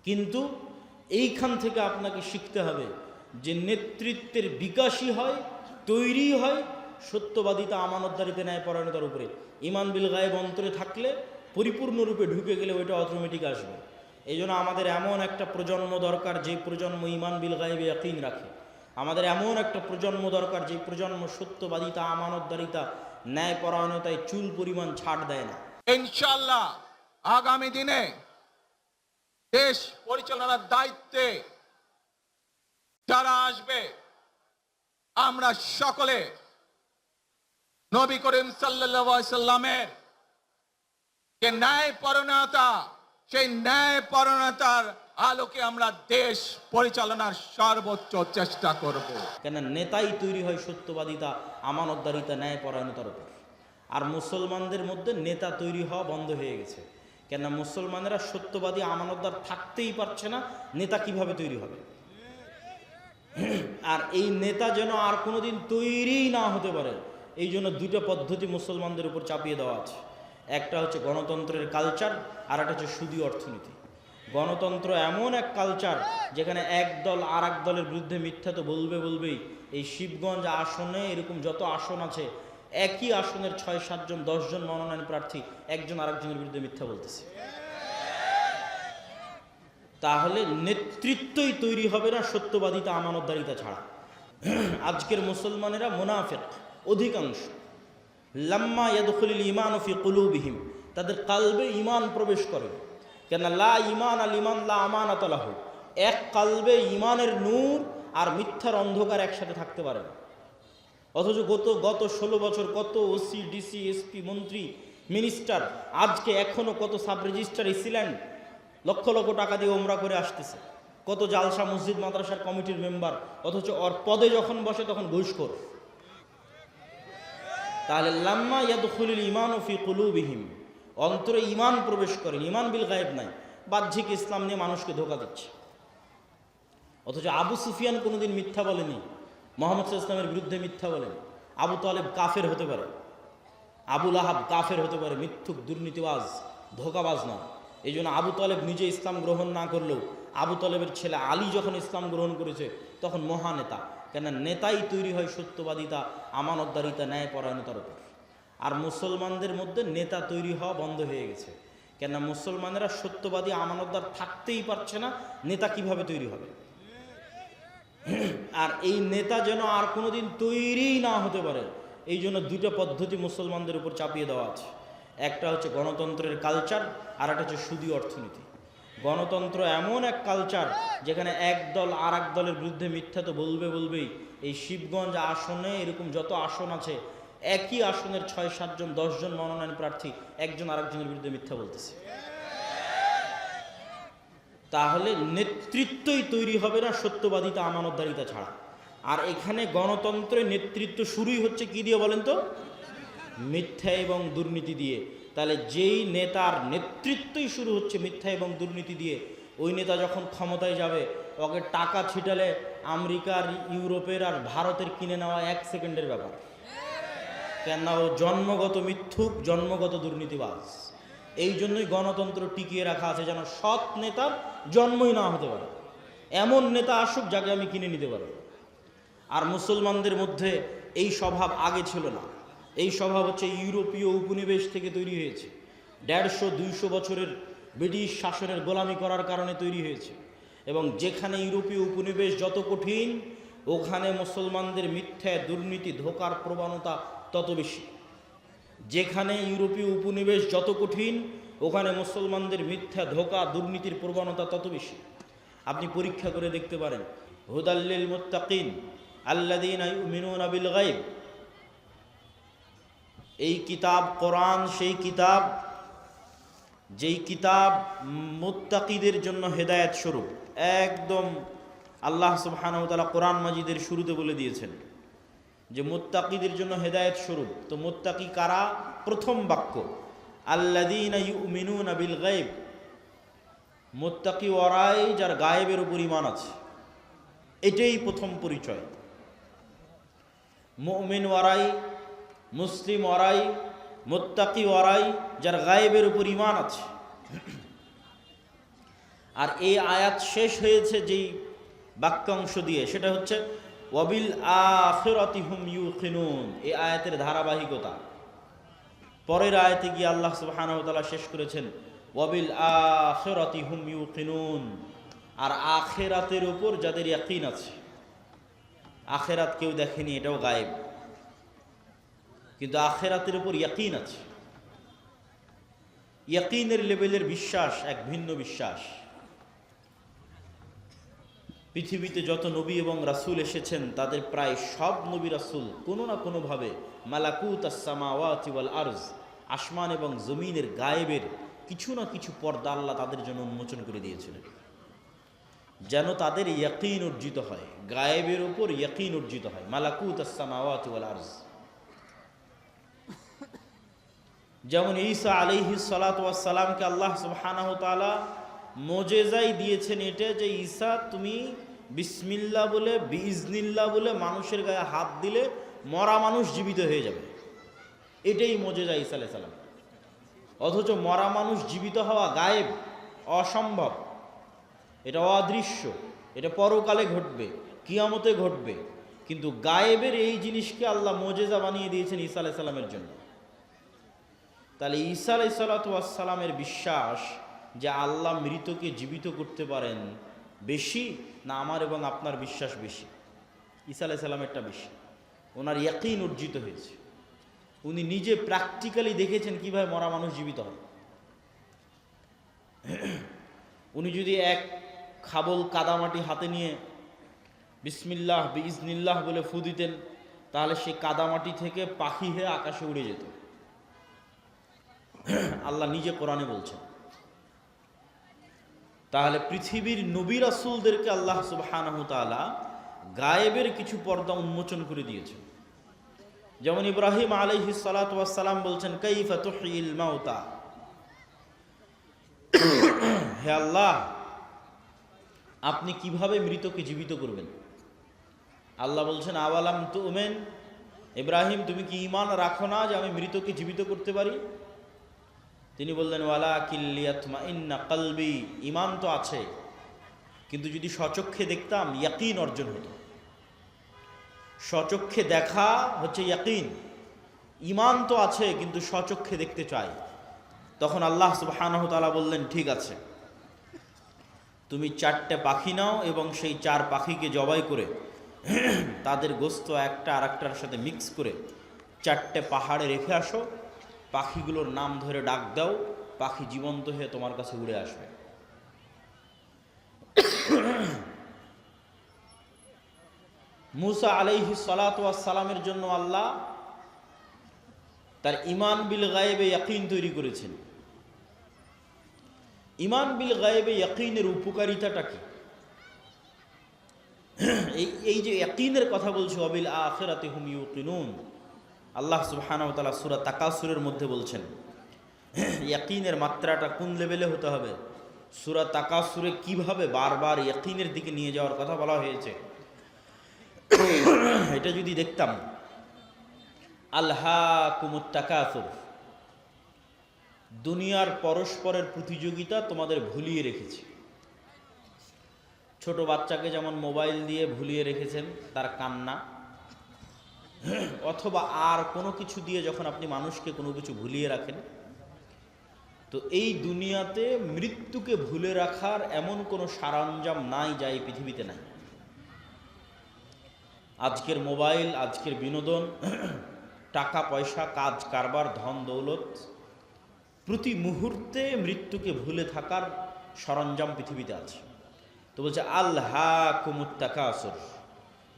কিন্তু এইখান থেকে আপনাকে শিখতে হবে যে নেতৃত্বের বিকাশই হয়, তৈরি হয় সত্যবাদিতা, আমানতদারিতে, ন্যায়পরায়ণতার উপরে। ঈমান বিল গায়েব অন্তরে থাকলে, পরিপূর্ণরূপে ঢুকে গেলে ওইটা অটোমেটিক আসবে। এই জন্য আমাদের এমন একটা প্রজন্ম দরকার যে প্রজন্ম ঈমান বিল গায়েবে ইয়াকিন রাখে। আমাদের এমন একটা প্রজন্ম দরকার যে প্রজন্ম সত্যবাদিতা, আমানতদারিতা, ন্যায়পরায়ণতায় চুল পরিমাণ ছাড় দেয় না। ইনশাআল্লাহ আগামী দিনে দেশ পরিচালনার দায়িত্বে যারা আসবে, আমরা সকলে নবী করিম সাল্লাল্লাহু আলাইহি সাল্লামের যে ন্যায়পরায়ণতা, সেই ন্যায়পরায়ণতার আলোকে আমরা দেশ পরিচালনার সর্বোচ্চ চেষ্টা করব। কেন নেতাই তৈরি হয় সত্যবাদিতা, আমানতদারিতা, ন্যায়পরায়ণতার উপর। আর মুসলমানদের মধ্যে নেতা তৈরি হওয়া বন্ধ হয়ে গেছে। কেন মুসলমানেরা সত্যবাদী, আমানতদার থাকতেই পারছে না, নেতা কিভাবে তৈরি হবে? আর এই নেতা যেন আর কোনোদিন তৈরি না হতে পারে, এই জন্য দুটো পদ্ধতি মুসলমানদের উপর চাপিয়ে দেওয়া আছে। একটা হচ্ছে গণতন্ত্রের কালচার, আর একটা হচ্ছে সুদী অর্থনীতি। গণতন্ত্র এমন এক কালচার যেখানে এক দল আর এক দলের বিরুদ্ধে মিথ্যা তো বলবেই। এই শিবগঞ্জ আসনে এরকম যত আসন আছে, একই আসনের ৬-৭ জন ১০ জন মনোনয়ন প্রার্থী একজন আরেকজনের বিরুদ্ধে মিথ্যা বলতেছে। তাহলে নেতৃত্বই তৈরি হবে না সত্যবাদিতা, আমানতদারিতা ছাড়া। আজকের মুসলমানেরা মুনাফিক অধিকাংশ। লাম্মা ইয়াদখুলুল ঈমানু ফি কুলুবিহিম, তাদের কালবে ঈমান প্রবেশ করে। কেন লা ঈমান আল ঈমান লা আমানাত লাহু, এক কালবে ঈমানের নূর আর মিথ্যার অন্ধকার একসাথে থাকতে পারে না। অথচ গত 16 বছর কত ওসি, ডিসি, এসপি, মন্ত্রী, মিনিস্টার, আজকে এখনো কত sub registrar, AC land lakh lakh টাকা দিয়ে ওমরা করে আসতেছে। কত জালসা, মসজিদ মাদ্রাসার কমিটির মেম্বার, অথচ ওর পদে যখন বসে তখন ঘুষখোর। তাহলে লাম্মা ইয়াদখুলুল ঈমানু ফি কুলুবিহিম, অন্তরে ঈমান প্রবেশ করেন, ঈমান বিল গায়েব নাই, বাহ্যিক ইসলাম নিয়ে মানুষকে ধোঁকা দিচ্ছে। অথচ আবু সুফিয়ান কোনোদিন মিথ্যা বলেনি, মুহাম্মদ সাল্লাল্লাহু আলাইহি ওয়াসাল্লামের বিরুদ্ধে মিথ্যা বলেন। আবু তালেব কাফের হতে পারে, আবু লাহাব কাফের হতে পারে, মিথ্যুক, দুর্নীতিবাজ, ধোঁকাবাজ না। এই জন্য আবু তালেব নিজে ইসলাম গ্রহণ না করলেও আবু তালেবের ছেলে আলী যখন ইসলাম গ্রহণ করেছে তখন মহানেতা। কেন নেতাই তৈরি হয় সত্যবাদিতা, আমানতদারিতা, ন্যায়পরায়ণতার উপর। আর মুসলমানদের মধ্যে নেতা তৈরি হওয়া বন্ধ হয়ে গেছে। কেন মুসলমানেরা সত্যবাদী, আমানতদার থাকতেই পারছে না, নেতা কিভাবে তৈরি হবে? আর এই নেতা যেন আর কোনোদিন তৈরি না হতে পারে, এই জন্য দুটো পদ্ধতি মুসলমানদের উপর চাপিয়ে দেওয়া আছে। একটা হচ্ছে গণতন্ত্রের কালচার, আর একটা হচ্ছে সুদী অর্থনীতি। গণতন্ত্র এমন এক কালচার যেখানে এক দল আর এক দলের বিরুদ্ধে মিথ্যা তো বলবেই। এই শিবগঞ্জ আসনে এরকম যত আসন আছে, একই আসনের ৬-৭ জন ১০ জন মনোনয়ন প্রার্থী একজন আরেকজনের বিরুদ্ধে মিথ্যা বলতেছে। তাহলে নেতৃত্বই তৈরি হবে না সত্যবাদিতা, আমানতদারিতা ছাড়া। আর এখানে গণতন্ত্রের নেতৃত্ব শুরুই হচ্ছে কি দিয়ে বলেন তো? মিথ্যা এবং দুর্নীতি দিয়ে। তাহলে যেই নেতার নেতৃত্বই শুরু হচ্ছে মিথ্যা এবং দুর্নীতি দিয়ে, ওই নেতা যখন ক্ষমতায় যাবে, ওকে টাকা ছিটালে আমেরিকার, ইউরোপের আর ভারতের কিনে নেওয়া 1 সেকেন্ডের ব্যাপার। কেননা ও জন্মগত মিথ্যুক, জন্মগত দুর্নীতিবাজ। এই জন্যই গণতন্ত্র টিকিয়ে রাখা আছে, যেন সৎ নেতার জন্মই না হতে পারে। এমন নেতা আসুক যাকে আমি কিনে নিতে পারব। আর মুসলমানদের মধ্যে এই স্বভাব আগে ছিল না। এই স্বভাব হচ্ছে ইউরোপীয় উপনিবেশ থেকে তৈরি হয়েছে। 150-200 বছরের ব্রিটিশ শাসনের গোলামি করার কারণে তৈরি হয়েছে। এবং যেখানে ইউরোপীয় উপনিবেশ যত কঠিন, ওখানে মুসলমানদের মিথ্যা, দুর্নীতি, ধোঁকার প্রবণতা তত বেশি। যেখানে ইউরোপীয় উপনিবেশ যত কঠিন, ওখানে মুসলমানদের মিথ্যা, ধোঁকা, দুর্নীতির প্রবণতা তত বেশি। আপনি পরীক্ষা করে দেখতে পারেন। হুদাল্লিল মুত্তাকিন আল্লাযীনা ইউমিনুনা বিল গায়ব, এই কিতাব কোরআন সেই কিতাব যেই কিতাব মুত্তাকিদের জন্য হেদায়েত স্বরূপ। একদম আল্লাহ সুবহানাহু ওয়া তাআলা কোরআন মাজিদের শুরুতে বলে দিয়েছেন যে মুত্তাকিদের জন্য হেদায়েত স্বরূপ। তো মুত্তাকি কারা? প্রথম বাক্য আল্লাযীনা ইউমিনুনা বিল গায়ব, মুত্তাকি ওরাই যার গায়েবের উপর ঈমান আছে। এটাই প্রথম পরিচয়। মুমিন ওরাই, মুসলিম ওরাই, মুত্তাকি ওরাই যার গায়েবের উপর ঈমান আছে। আর এই আয়াত শেষ হয়েছে যেই বাক্যাংশ দিয়ে, সেটা হচ্ছে ওয়াবিল আখিরাতি হুম ইউকিনুন। এই আয়াতের ধারাবাহিকতা। পরের আয়াতে গিয়ে আল্লাহ সুবহানাহু ওয়া তাআলা শেষ করেছেন ওয়াবিল আখিরাতি হুম ইউকিনুন। আর আখিরাতের উপর যাদের ইয়াকিন আছে। আখিরাত কেউ দেখেনি, এটাও গায়েব, কিন্তু আখিরাতের উপর ইয়াকিন আছে। ইয়াকিনের লেভেলের বিশ্বাস এক ভিন্ন বিশ্বাস। পৃথিবীতে যত নবী এবং রাসূল এসেছেন তাদের প্রায় সব নবী রাসূল কোনো না কোনোভাবে মালাকুত আস-সামাওয়াতি ওয়াল আরজ, আসমান এবং জমিনের গায়েবের কিছু না কিছু পর্দা আল্লাহ তাদের জন্য উন্মোচন করে দিয়েছিলেন, যেন তাদের ইয়াকিন অর্জিত হয়, গায়েবের উপর ইয়াকিন অর্জিত হয়। মালাকুত আস-সামাওয়াতি ওয়াল আরজ। যেমন ঈসা আলাইহিস সালাতু ওয়াস সালামকে আল্লাহ সুবহানাহু ওয়া তাআলা মুজিজাই দিয়েছেন এটা যে ঈসা তুমি বিসমিল্লাহ বলে বিইজনিল্লাহ বলে মানুষের গায়ে হাত দিলে মরা মানুষ জীবিত হয়ে যাবে। এটাই মুজিজা ঈসা আলাইহিস সালাম। অথচ মরা মানুষ জীবিত হওয়া গায়েব, অসম্ভব, এটা অদৃশ্য, এটা পরকালে ঘটবে, কিয়ামতে ঘটবে। কিন্তু গায়েবের এই জিনিসকে আল্লাহ মুজিজা বানিয়ে দিয়েছেন ঈসা আলাইহিস সালামের জন্য। তাহলে ঈসা আলাইহিস সালামের বিশ্বাস যে আল্লাহ মৃতকে জীবিত করতে পারেন বেশি না আমার এবং আপনার বিশ্বাস বেশি? ঈসা আলাইহিস সালামেরটা বেশি। ওনার ইয়াকিন অর্জিত হয়েছে, উনি নিজে প্র্যাকটিক্যালি দেখেছেন কিভাবে মরা মানুষ জীবিত হয়। উনি যদি এক খাবল কাদামাটি হাতে নিয়ে বিসমিল্লাহ বিইজনিল্লাহ বলে ফু দিতেন, তাহলে সেই কাদামাটি থেকে পাখি হয়ে আকাশে উড়ে যেত। আল্লাহ নিজে কোরআনে বলছেন। তাহলে পৃথিবীর নবী রাসূলদেরকে আল্লাহ সুবহানাহু ওয়া তাআলা গায়েবের কিছু পর্দা উন্মোচন করে দিয়েছেন। যেমন ইব্রাহিম আলাইহিস সালাতু ওয়াস সালাম বলছেন কাইফা তুহয়িল মাউতা, হে আল্লাহ আপনি কিভাবে মৃতকে জীবিত করবেন? আল্লাহ বলছেন আওয়ালাম তুমিন, ইব্রাহিম তুমি কি ঈমান রাখো না যে আমি মৃতকে জীবিত করতে পারি? তিনি বললেন ওয়ালাকিন লিয়াতমাইন্না কলবি, ঈমান তো আছে, কিন্তু যদি স্বচক্ষে দেখতাম ইয়াকিন অর্জন হতো। স্বচক্ষে দেখা হচ্ছে ইয়াকিন, ঈমান তো আছে কিন্তু স্বচক্ষে দেখতে চাই। তখন আল্লাহ সুবহানাহু ওয়া তাআলা বললেন ঠিক আছে, তুমি 4টে পাখি নাও এবং সেই 4 পাখিকে জবাই করে তাদের গোস্ত একটা আরেকটার সাথে মিক্স করে 4টে পাহাড়ে রেখে আসো, পাখিগুলোর নাম ধরে ডাক দাও, পাখি জীবন্ত হয়ে তোমার কাছে উড়ে আসবে। মুসা আলাইহিস সালাতু ওয়াস সালামের জন্য আল্লাহ তার ঈমান বিল গায়বে ইয়াকিন তৈরি করেছেন। ঈমান বিল গায়বে ইয়াকিনের উপকারিতাটা কি? এই যে ইয়াকিনের কথা বলছো ওয়াবিল আখিরাতি হুম ইউকিনুন, আল্লাহ সুবহানাহু ওয়া তাআলা সূরা তাকাসুরের মধ্যে বলছেন ইয়াকিনের মাত্রাটা কোন লেভেলে হতে হবে। সূরা তাকাসুরে কিভাবে বারবার ইয়াকিনের দিকে নিয়ে যাওয়ার কথা বলা হয়েছে, এটা যদি দেখতাম। আলহাকুমুত তাকাসুর, দুনিয়ার পরস্পরের প্রতিযোগিতা তোমাদের ভুলিয়ে রেখেছে। ছোট বাচ্চাকে যেমন মোবাইল দিয়ে ভুলিয়ে রেখেছেন তার কান্না, অথবা আর কোনো কিছু দিয়ে যখন আপনি মানুষকে কোনো কিছু ভুলিয়ে রাখেন, তো এই দুনিয়াতে মৃত্যুকে ভুলে রাখার এমন কোনো সরঞ্জাম নাই যা এই পৃথিবীতে নাই। আজকের মোবাইল, আজকের বিনোদন, টাকা পয়সা, কাজ কারবার, ধন দৌলত, প্রতি মুহূর্তে মৃত্যুকে ভুলে থাকার সরঞ্জাম পৃথিবীতে আছে। তো বলছে আলহাকুমুত তাকাসুর,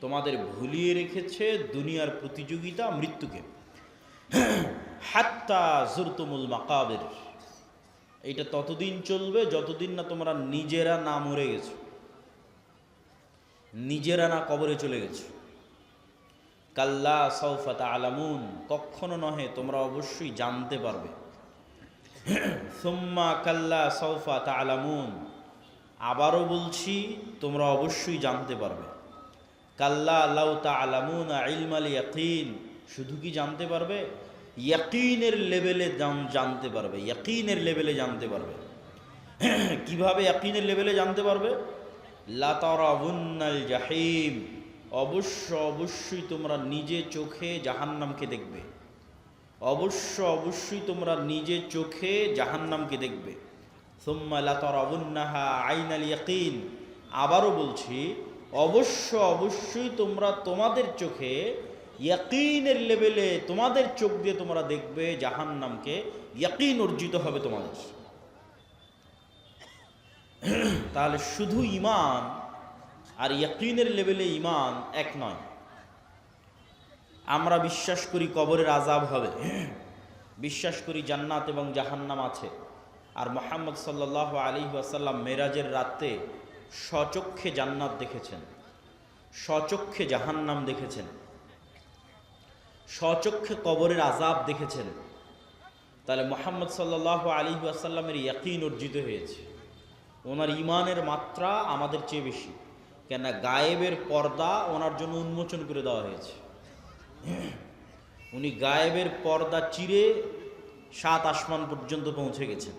তোমাদের ভুলিয়ে রেখেছে দুনিয়ার প্রতিযোগিতা মৃত্যুকে। হাত্তা জুরতুমুল মাকাবির, এটা ততদিন চলবে যতদিন না তোমরা নিজেরা না মরে গেছো, নিজেরা না কবরে চলে গেছো। কাল্লা সাউফা তা'লামুন, কখনো নহে তোমরা অবশ্যই জানতে পারবে। সুম্মা কাল্লা সাউফা তা'লামুন, আবারও বলছি তোমরা অবশ্যই জানতে পারবে। কাল্লা লাউ তা'লামুনা ইলমাল ইয়াকিন, শুধু কি জানতে পারবে, ইয়াকিনের লেভেলে জানতে পারবে, ইয়াকিনের লেভেলে জানতে পারবে। কিভাবে ইয়াকিনের লেভেলে জানতে পারবে? লা তারাউন্নাল জাহিম, অবশ্যই তোমরা নিজে চোখে জাহান্নামকে দেখবে। অবশ্যই তোমরা নিজে চোখে জাহান্নামকে দেখবে। সুম্মা লা তারাউন্নাহা আইনাল ইয়াকিন, আবারও বলছি অবশ্যই তোমরা তোমাদের চোখে ইয়াকিনের লেভেলে তোমাদের চোখ দিয়ে তোমরা দেখবে জাহান্নামকে, ইয়াকিন অর্জিত হবে তোমাদের। তাহলে শুধু ঈমান আর ইয়াকিনের লেভেলে ঈমান এক নয়। আমরা বিশ্বাস করি কবরের আযাব হবে, বিশ্বাস করি জান্নাত এবং জাহান্নাম আছে, আর মুহাম্মদ সাল্লাল্লাহু আলাইহি ওয়াসাল্লাম মেরাজের রাতে স্বচক্ষে জান্নাত দেখেছেন, স্বচক্ষে জাহান্নাম দেখেছেন, স্বচক্ষে কবরের আযাব দেখেছেন। তাহলে মুহাম্মদ সাল্লাল্লাহু আলাইহি ওয়াসাল্লামের ইয়াকিন অর্জিত হয়েছে, ওনার ঈমানের মাত্রা আমাদের চেয়ে বেশি। কেন? গায়েবের পর্দা ওনার জন্য উন্মোচন করে দেওয়া হয়েছে। উনি গায়েবের পর্দা চিরে 7 আসমান পর্যন্ত পৌঁছে গেছেন,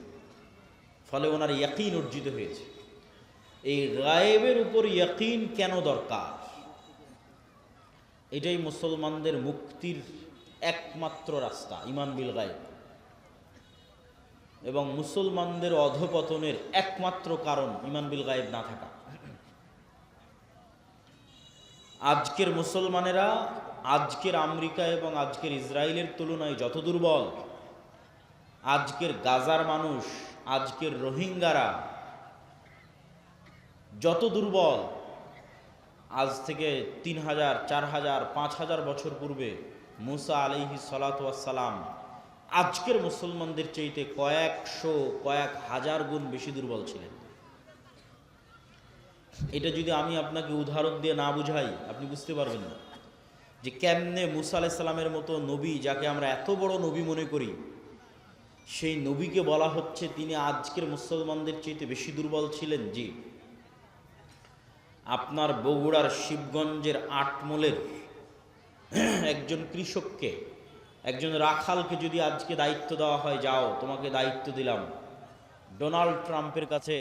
ফলে ওনার ইয়াকিন অর্জিত হয়েছে। এই গায়েবের উপর ইয়াকিন কেন দরকার? এটাই মুসলমানদের মুক্তির একমাত্র রাস্তা, ঈমান বিল গায়েব, এবং মুসলমানদের অধপতনের একমাত্র কারণ ঈমান বিল গায়েব না থাকা। আজকের মুসলমানেরা আজকের আমেরিকা এবং আজকের ইসরায়েলের তুলনায় যত দুর্বল, আজকের গাজার মানুষ, আজকের রোহিঙ্গারা যত দুর্বল, আজ থেকে 3000, 4000, 5000 বছর পূর্বে মুসা আলাইহিস সালাতু ওয়াস সালাম আজকের মুসলমানদের চাইতে কয়েকশো, কয়েক হাজার গুণ বেশি দুর্বল ছিলেন। এটা যদি আমি আপনাকে উদাহরণ দিয়ে না বুঝাই, আপনি বুঝতে পারবেন না যে কেমনে মুসা আলাইহিস সালামের মতো নবী, যাকে আমরা এত বড় নবী মনে করি, সেই নবীকে বলা হচ্ছে তিনি আজকের মুসলমানদের চাইতে বেশি দুর্বল ছিলেন। জি, আপনার বগুড়ার শিবগঞ্জের আটমোলের একজন কৃষককে, একজন রাখালকে যদি আজকে দায়িত্ব দেওয়া হয়, যাও তোমাকে দায়িত্ব দিলাম ডোনাল্ড ট্রাম্পের কাছে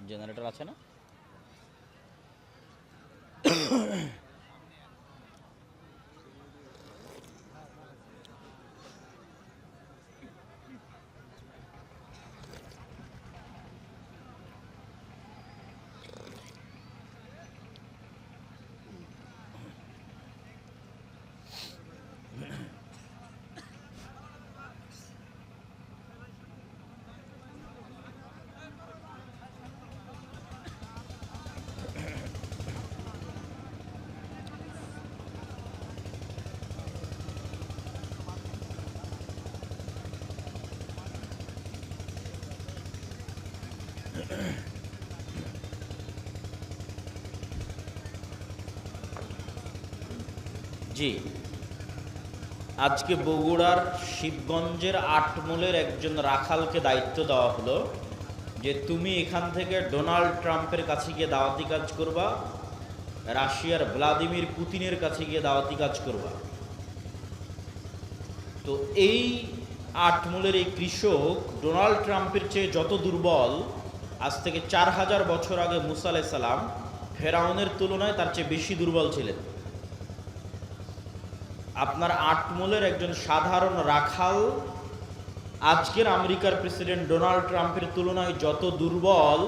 জেনারেটর আছে না? জি, আজকে বগুড়ার শিবগঞ্জের আটমোলের একজন রাখালকে দায়িত্ব দেওয়া হলো যে তুমি এখান থেকে ডোনাল্ড ট্রাম্পের কাছে গিয়ে দাওয়াতি কাজ করবা, রাশিয়ার ভ্লাদিমির পুতিনের কাছে গিয়ে দাওয়াতি কাজ করবা। তো এই আটমোলের এই কৃষক ডোনাল্ড ট্রাম্পের চেয়ে যত দুর্বল, আজ থেকে 4000 বছর আগে মুসা আলাইহিস সালাম ফেরাউনের তুলনায় তার চেয়ে বেশি দুর্বল ছিলেন। আপনার আটমোলের একজন সাধারণ রাখাল আজকের আমেরিকার প্রেসিডেন্ট ডোনাল্ড ট্রাম্পের তুলনায় যত দুর্বল,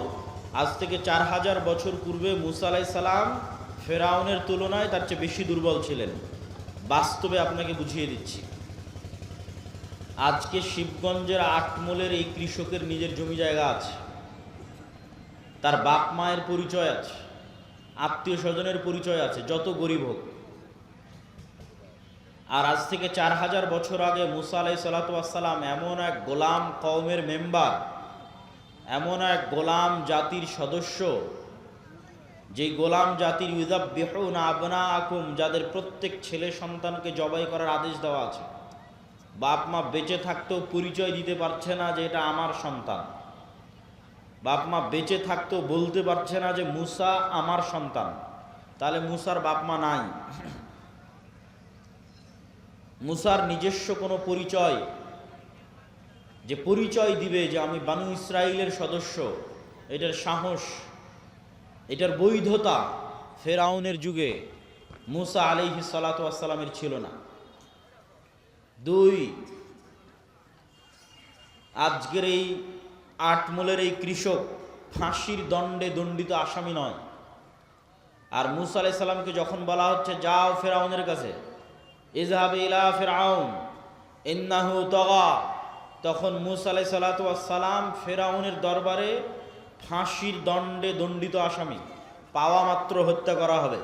আজ থেকে 4000 বছর পূর্বে মুসা আলাইহিস সালাম ফেরাউনের তুলনায় তার চেয়ে বেশি দুর্বল ছিলেন। বাস্তবে আপনাকে বুঝিয়ে দিচ্ছি, আজকে শিবগঞ্জের আটমোলের এই কৃষকের নিজের জমি জায়গা আছে, তার বাপ মায়ের পরিচয় আছে, আত্মীয় স্বজনের পরিচয় আছে, যত গরিব হোক। আর আজ থেকে 4000 বছর আগে মুসা আলাইহিস সালাতু ওয়াস সালাম এমন এক গোলাম কওমের মেম্বার, এমন এক গোলাম জাতির সদস্য, যে গোলাম জাতির ইউযাব্বিহুনা আবনাআকুম, যাদের প্রত্যেক ছেলে সন্তানকে জবাই করার আদেশ দেওয়া আছে, বাপ মা বেঁচে থাকতেও পরিচয় দিতে পারছে না যে এটা আমার সন্তান। বাপ মা বেঁচে থাকতেও বলতে পারছে না যে মুসা আমার সন্তান। তাহলে মুসার বাপ মা নাই। মুসার নিজস্ব কোনো পরিচয়, যে পরিচয় দিবে যে আমি বানু ইসরাইলের সদস্য, এটার সাহস, এটার বৈধতা ফেরাউনের যুগে মুসা আলাইহিস সালাতু ওয়াস সালামের ছিল না। 2, আজকের এই 8 মূলের এই কৃষক ফাঁসির দণ্ডে দণ্ডিত আসামি নয়। আর মুসা আলাইহিস সালামকে যখন বলা হচ্ছে যাও ফেরাউনের কাছে, ইযহাব ইলা ফিরআউন ইন্নাহু তাগা, তখন মুসা আলাইহিস সালাতু ওয়াস সালাম ফেরাউনের দরবারে ফাঁসির দণ্ডে দণ্ডিত আসামি, পাওয়া মাত্র হত্যা করা হবে।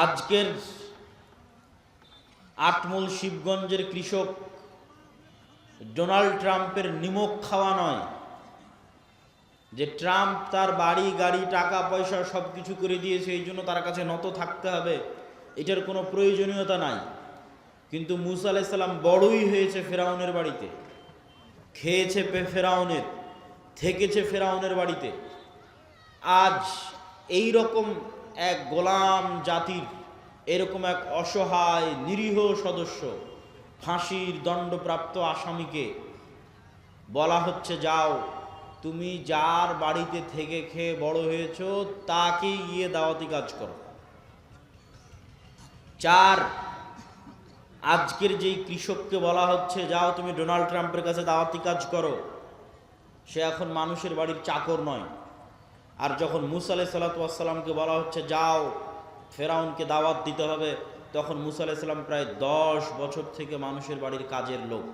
আজকের 8 মূল শিবগঞ্জের কৃষক ডোনাল্ড ট্রাম্পের নিমক খাওয়া নয়, যে ট্রাম্প তার বাড়ি গাড়ি টাকা পয়সা সব কিছু করে দিয়েছে এই জন্য তার কাছে নত থাকতে হবে, এটার কোনো প্রয়োজনীয়তা নাই। কিন্তু মুসা আলাইহিস সালাম বড়ই হয়েছে ফেরাউনের বাড়িতে, খেয়েছে ফেরাউনের, থেকেছে ফেরাউনের বাড়িতে। আজ এই রকম এক গোলাম জাতির এরকম এক অসহায় নিরীহ সদস্য, ফাঁসির দণ্ডপ্রাপ্ত আসামিকে বলা হচ্ছে যাও তুমি যার বাড়িতে থেকে খেয়ে বড় হয়েছো তাকে গিয়ে দাওয়াতি কাজ করো। 4, আজকের যেই কৃষককে বলা হচ্ছে যাও তুমি ডোনাল্ড ট্রাম্পের কাছে দাওয়াতি কাজ করো, সে এখন মানুষের বাড়ির চাকর নয়। আর যখন মুসা আলাইহিস সালাতু ওয়াস সালামকে বলা হচ্ছে যাও ফেরাউনকে দাওয়াত দিতে হবে, তখন মুসা আলাইহিস সালাম প্রায় 10 বছর থেকে মানুষের বাড়ির কাজের লোক,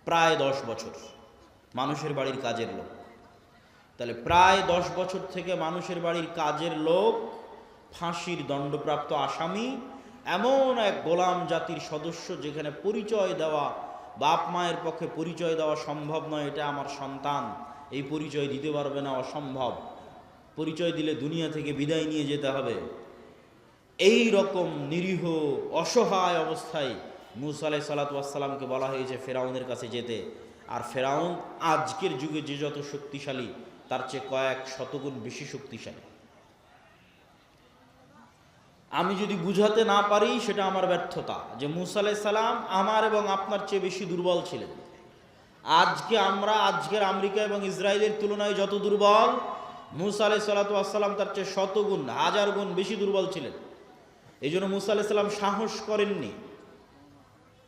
প্রায় 10 বছর মানুষের বাড়ির কাজের লোক। তাহলে প্রায় 10 বছর থেকে মানুষের বাড়ির কাজের লোক, ফাঁসির দণ্ডপ্রাপ্ত আসামি, এমন এক গোলাম জাতির সদস্য যেখানে পরিচয় দেওয়া বাপ মায়ের পক্ষে পরিচয় দেওয়া সম্ভব নয়, এটা আমার সন্তান, এই পরিচয় দিতে পারবে না, অসম্ভব, পরিচয় দিলে দুনিয়া থেকে বিদায় নিয়ে যেতে হবে। এই রকম নিরীহ অসহায় অবস্থায় মুসা আলাইহিস সালাতু ওয়াস সালামকে বলা হয়েছে ফেরাউনের কাছে যেতে। আর ফেরাউন আজকের যুগে যে যত শক্তিশালী তার চেয়ে কয়েক শতগুণ বেশি শক্তিশালী। আমি যদি বুঝাতে না পারি সেটা আমার ব্যর্থতা, যে মুসা আলাইহিস সালাম আমার এবং আপনার চেয়ে বেশি দুর্বল ছিলেন। আজকের আমেরিকা এবং ইসরায়েলের তুলনায় যত দুর্বল, মুসা আলাইহিস সালাতু ওয়াস সালাম তার চেয়ে শতগুণ, 1000 গুণ বেশি দুর্বল ছিলেন। এই জন্য মুসা আলাইহিস সালাম সাহস করেননি।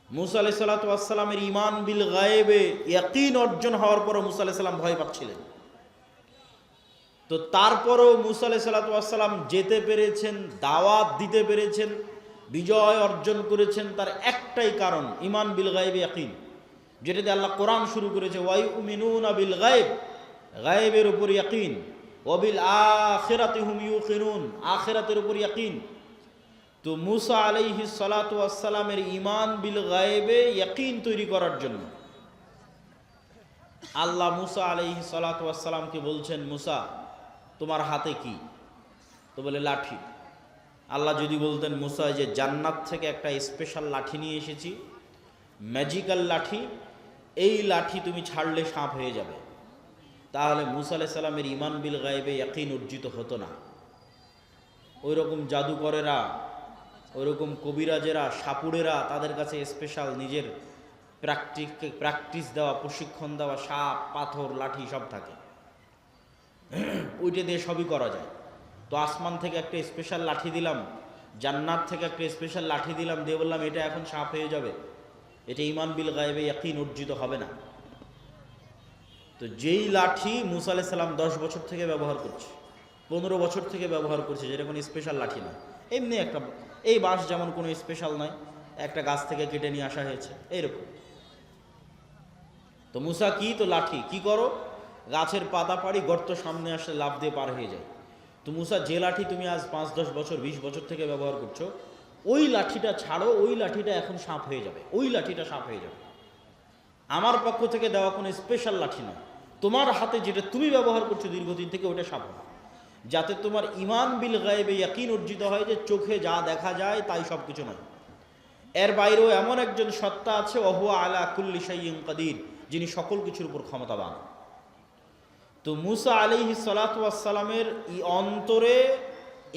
মুসা আলাইহিস সালাতু ওয়াস সালামের ঈমান বিল গায়েবে ইয়াকিন অর্জন হওয়ার পরও মুসা আলাইহিস সালাম ভয় পাচ্ছিলেন। তো তারপরও মুসা আলাইহিস সালাতু ওয়াস সালাম যেতে পেরেছেন, দাওয়াত দিতে পেরেছেন, বিজয় অর্জন করেছেন, তার একটাই কারণ ঈমান বিল গায়েবে ইয়াকিন, যেটা দিয়ে আল্লাহ কোরআন শুরু করেছে, ওয়ায়ুমিনুনা বিল গায়েব, গায়েবের উপর ইয়াকিন, ওয়া বিল আখিরাতি হুম ইউকিনুন, আখিরাতের উপর ইয়াকিন। তো মুসা আলাইহিস সালাতু ওয়াস সালামের ঈমান বিল গায়েবে ইয়াকিন তৈরি করার জন্য আল্লাহ মুসা আলাইহিস সালাতু ওয়াস সালামকে বলছেন, মুসা তোমার হাতে কি? তো বলে লাঠি। আল্লাহ যদি বলতেন মুসা যে জান্নাত থেকে একটা স্পেশাল লাঠি নিয়ে এসেছি, ম্যাজিক্যাল লাঠি, এই লাঠি তুমি ছাড়লে সাপ হয়ে যাবে, তাহলে মুসা আলাইহিস সালামের ঈমান বিল গায়েবে ইয়াকিন অর্জিত হতো না। ওই রকম জাদুকরেরা, ওইরকম কবিরাজেরা, সাপুড়েরা, তাদের কাছে স্পেশাল নিজের প্র্যাকটিস দেওয়া, প্রশিক্ষণ দেওয়া সাপ, পাথর, লাঠি সব থাকে, ওইটা দিয়ে সবই করা যায়। তো আসমান থেকে একটা স্পেশাল লাঠি দিলাম, জান্নাত থেকে একটা স্পেশাল লাঠি দিলাম, দিয়ে বললাম এটা এখন সাপ হয়ে যাবে, এটা ঈমান বিল গায়েবে ইয়াকিন অর্জিত হবে না। তো যেই লাঠি মুসা আলাইহিস সালাম 10 বছর থেকে ব্যবহার করছে, 15 বছর থেকে ব্যবহার করছে, যেটা কোনো স্পেশাল লাঠি না, এমনি একটা, এই বাঁশ যেমন কোনো স্পেশাল নয়, একটা গাছ থেকে কেটে নিয়ে আসা হয়েছে এইরকম। তো মুসা কি, তো লাঠি, কি করো, গাছের পাতা পাড়ি, গর্ত সামনে আসলে লাফ দিয়ে পার হয়ে যায়। তো মুসা যে লাঠি তুমি আজ 5-10 বছর 20 বছর থেকে ব্যবহার করছো, ওই লাঠিটা ছাড়ো, ওই লাঠিটা এখন সাপ হয়ে যাবে, ওই লাঠিটা সাপ হয়ে যাবে। আমার পক্ষ থেকে দেওয়া কোনো স্পেশাল লাঠি নয়, তোমার হাতে যেটা তুমি ব্যবহার করছো দীর্ঘদিন থেকে, ওটা সাপ হবে, যাতে তোমার ঈমান বিল গায়েবে ইয়াকিন অর্জিত হয় যে চোখে যা দেখা যায় তাই সব কিছু নয়, এর বাইরেও এমন একজন সত্তা আছে ওহুয়া আলা কুল্লি শাইইন কাদির, যিনি সকল কিছুর উপর ক্ষমতাবান। তো মুসা আলাইহিস সালাতু ওয়াস সালামের অন্তরে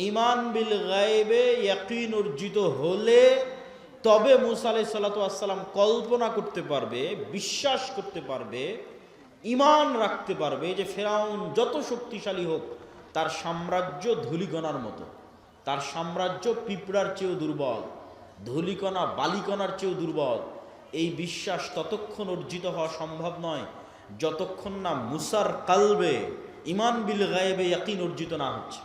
ঈমান বিল গায়বে ইয়াকিন অর্জিত হলে তবে মুসা আলাইহিস সালাতু ওয়াস সালাম কল্পনা করতে পারবে, বিশ্বাস করতে পারবে, ঈমান রাখতে পারবে যে ফেরাউন যত শক্তিশালী হোক তার সাম্রাজ্য ধূলিকণার মতো, তার সাম্রাজ্য পিঁপড়ার চেয়েও দুর্বল, ধূলিকণা বালিকণার চেয়েও দুর্বল। এই বিশ্বাস ততক্ষণ অর্জিত হওয়া সম্ভব নয় যতক্ষণ না মুসার কালবে ঈমান বিল গায়বে ইয়াকিন অর্জিত না হচ্ছে।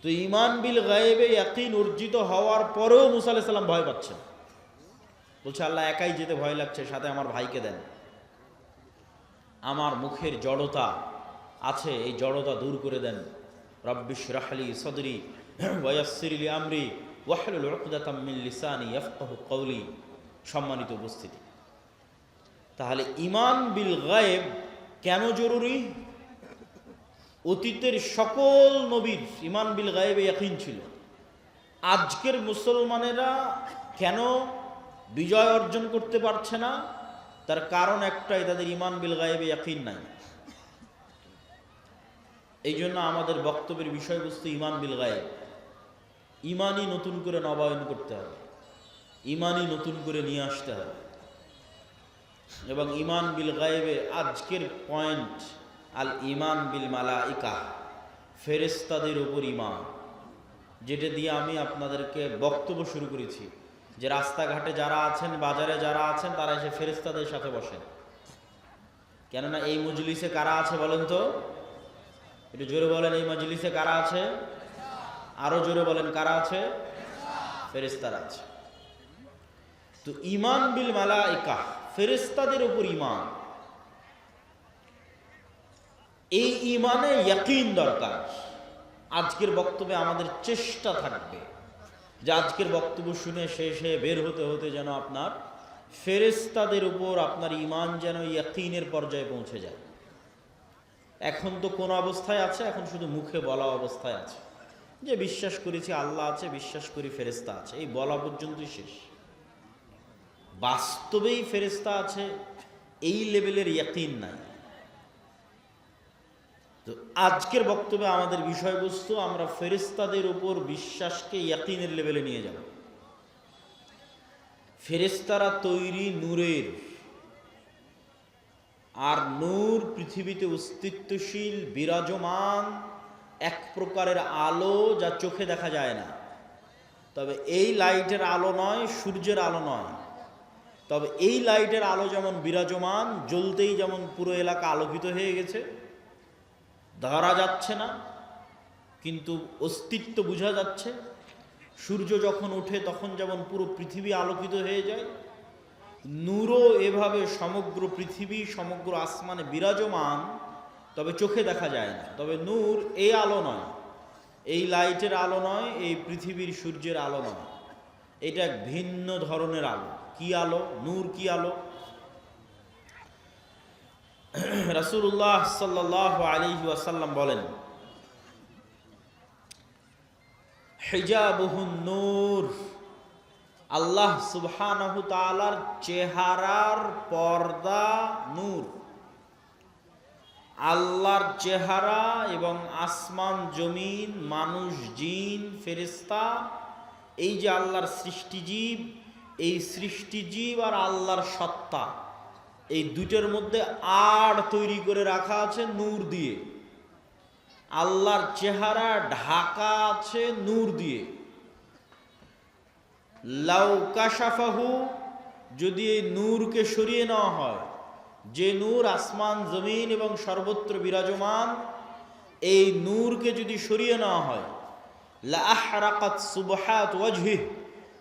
তো ঈমান বিল গায়বে ইয়াকিন অর্জিত হওয়ার পরেও মুসা আলাইহিস সালাম ভয় পাচ্ছেন, বলছে আল্লাহ একাই যেতে ভয় লাগছে, সাথে আমার ভাইকে দেন। আমার মুখের জড়তা আছে, এই জড়তা দূর করে দেন। রব্বি ইশরাহ লি সাদরি ওয়া ইয়াসসির লি আমরি ওয়াহলুল উকদাতাম মিন লিসানি ইয়াফকাহু কওলি। সম্মানিত উপস্থিতি, তাহলে ঈমান বিল গায়ব কেন জরুরি? অতীতের সকল নবীর ঈমান বিল গায়বে ইয়াকিন ছিল। আজকের মুসলমানেরা কেন বিজয় অর্জন করতে পারছে না? তার কারণ একটাই, তাদের ঈমান বিল গায়বে ইয়াকিন নাই। এই জন্য আমাদের বক্তব্যের বিষয়বস্তু ঈমান বিল গায়ব। ঈমানই নতুন করে নবায়ন করতে হবে, ঈমানই নতুন করে নিয়ে আসতে হবে। এবং ঈমান বিল গায়বে আজকের পয়েন্ট আল ঈমান বিল মালাইকা, ফেরেশতাদের উপর ঈমান, যেটা দিয়ে আমি আপনাদেরকে বক্তব্য শুরু করেছি যে রাস্তাঘাটে যারা আছেন, বাজারে যারা আছেন, তারা এসে ফেরেশতাদের সাথে বসেন। কেননা এই মজলিসে কারা আছে বলেন তো? একটু জোরে বলেন, এই মজলিসে কারা আছে? আরো জোরে বলেন, কারা আছে? ফেরেশতারা আছে। তো ঈমান বিল মালাইকা, ফেরেশতাদের উপর ঈমান, এই ঈমানে ইয়াকিন দরকার। আজকের বক্তব্যে আমাদের চেষ্টা থাকবে যে আজকের বক্তব্য শুনে শেষে বের হতে হতে যেন আপনার ফেরেশতাদের উপর আপনার ঈমান যেন ইয়াকিনের পর্যায়ে পৌঁছে যায়। এখন তো কোন অবস্থায় আছে? এখন শুধু মুখে বলা অবস্থায় আছে যে বিশ্বাস করেছি আল্লাহ আছে, বিশ্বাস করি ফেরেশতা আছে, এই বলা পর্যন্তই শেষ। বাস্তবেই ফেরেশতা আছে এই লেভেলের ইয়াকিন নাই। তো আজকের বক্তব্যে আমাদের বিষয়বস্তু, আমরা ফেরেশতাদের উপর বিশ্বাসকে ইয়াকিনের লেভেলে নিয়ে যাব। ফেরেশতারা তৈরি নূরের, আর নূর পৃথিবীতে অস্তিত্বশীল বিরাজমান এক প্রকারের আলো যা চোখে দেখা যায় না। তবে এই লাইটের আলো নয়, সূর্যের আলো নয়, তবে এই লাইটের আলো যেমন বিরাজমান, জ্বলতেই যেমন পুরো এলাকা আলোকিত হয়ে গেছে, ধরা যাচ্ছে না কিন্তু অস্তিত্ব বোঝা যাচ্ছে। সূর্য যখন ওঠে তখন যেমন পুরো পৃথিবী আলোকিত হয়ে যায়, নূরও এভাবে সমগ্র পৃথিবী, সমগ্র আসমানে বিরাজমান, তবে চোখে দেখা যায় না। তবে নূর এই আলো নয়, এই লাইটের আলো নয়, এই পৃথিবীর সূর্যের আলো নয়, এটা এক ভিন্ন ধরনের আলো। কি আলো? নূর কি আলো? রাসূলুল্লাহ সাল্লাল্লাহু আলাইহি ওয়াসাল্লাম বলেন, হিজাবুহুন নূর, আল্লাহ সুবহানাহু তাআলার চেহারার পর্দা নূর। আল্লাহর চেহারা এবং আসমান জমিন, মানুষ, জিন, ফেরেশতা, এই যে আল্লাহর সৃষ্টিজীব, এই সৃষ্টিজীব আর আল্লাহর সত্তা, এই দুটোর মধ্যে আড় তৈরি করে রাখা আছে নূর দিয়ে। আল্লাহর চেহারা ঢাকা আছে নূর দিয়ে। লাউ কাশাফাহু, যদি এই নূরকে সরিয়ে নেওয়া হয়, যে নূর আসমান জমিন এবং সর্বত্র বিরাজমান, এই নূরকে যদি সরিয়ে নেওয়া হয়, লা আহরাকাত সুবহাত ওয়াজহিহি,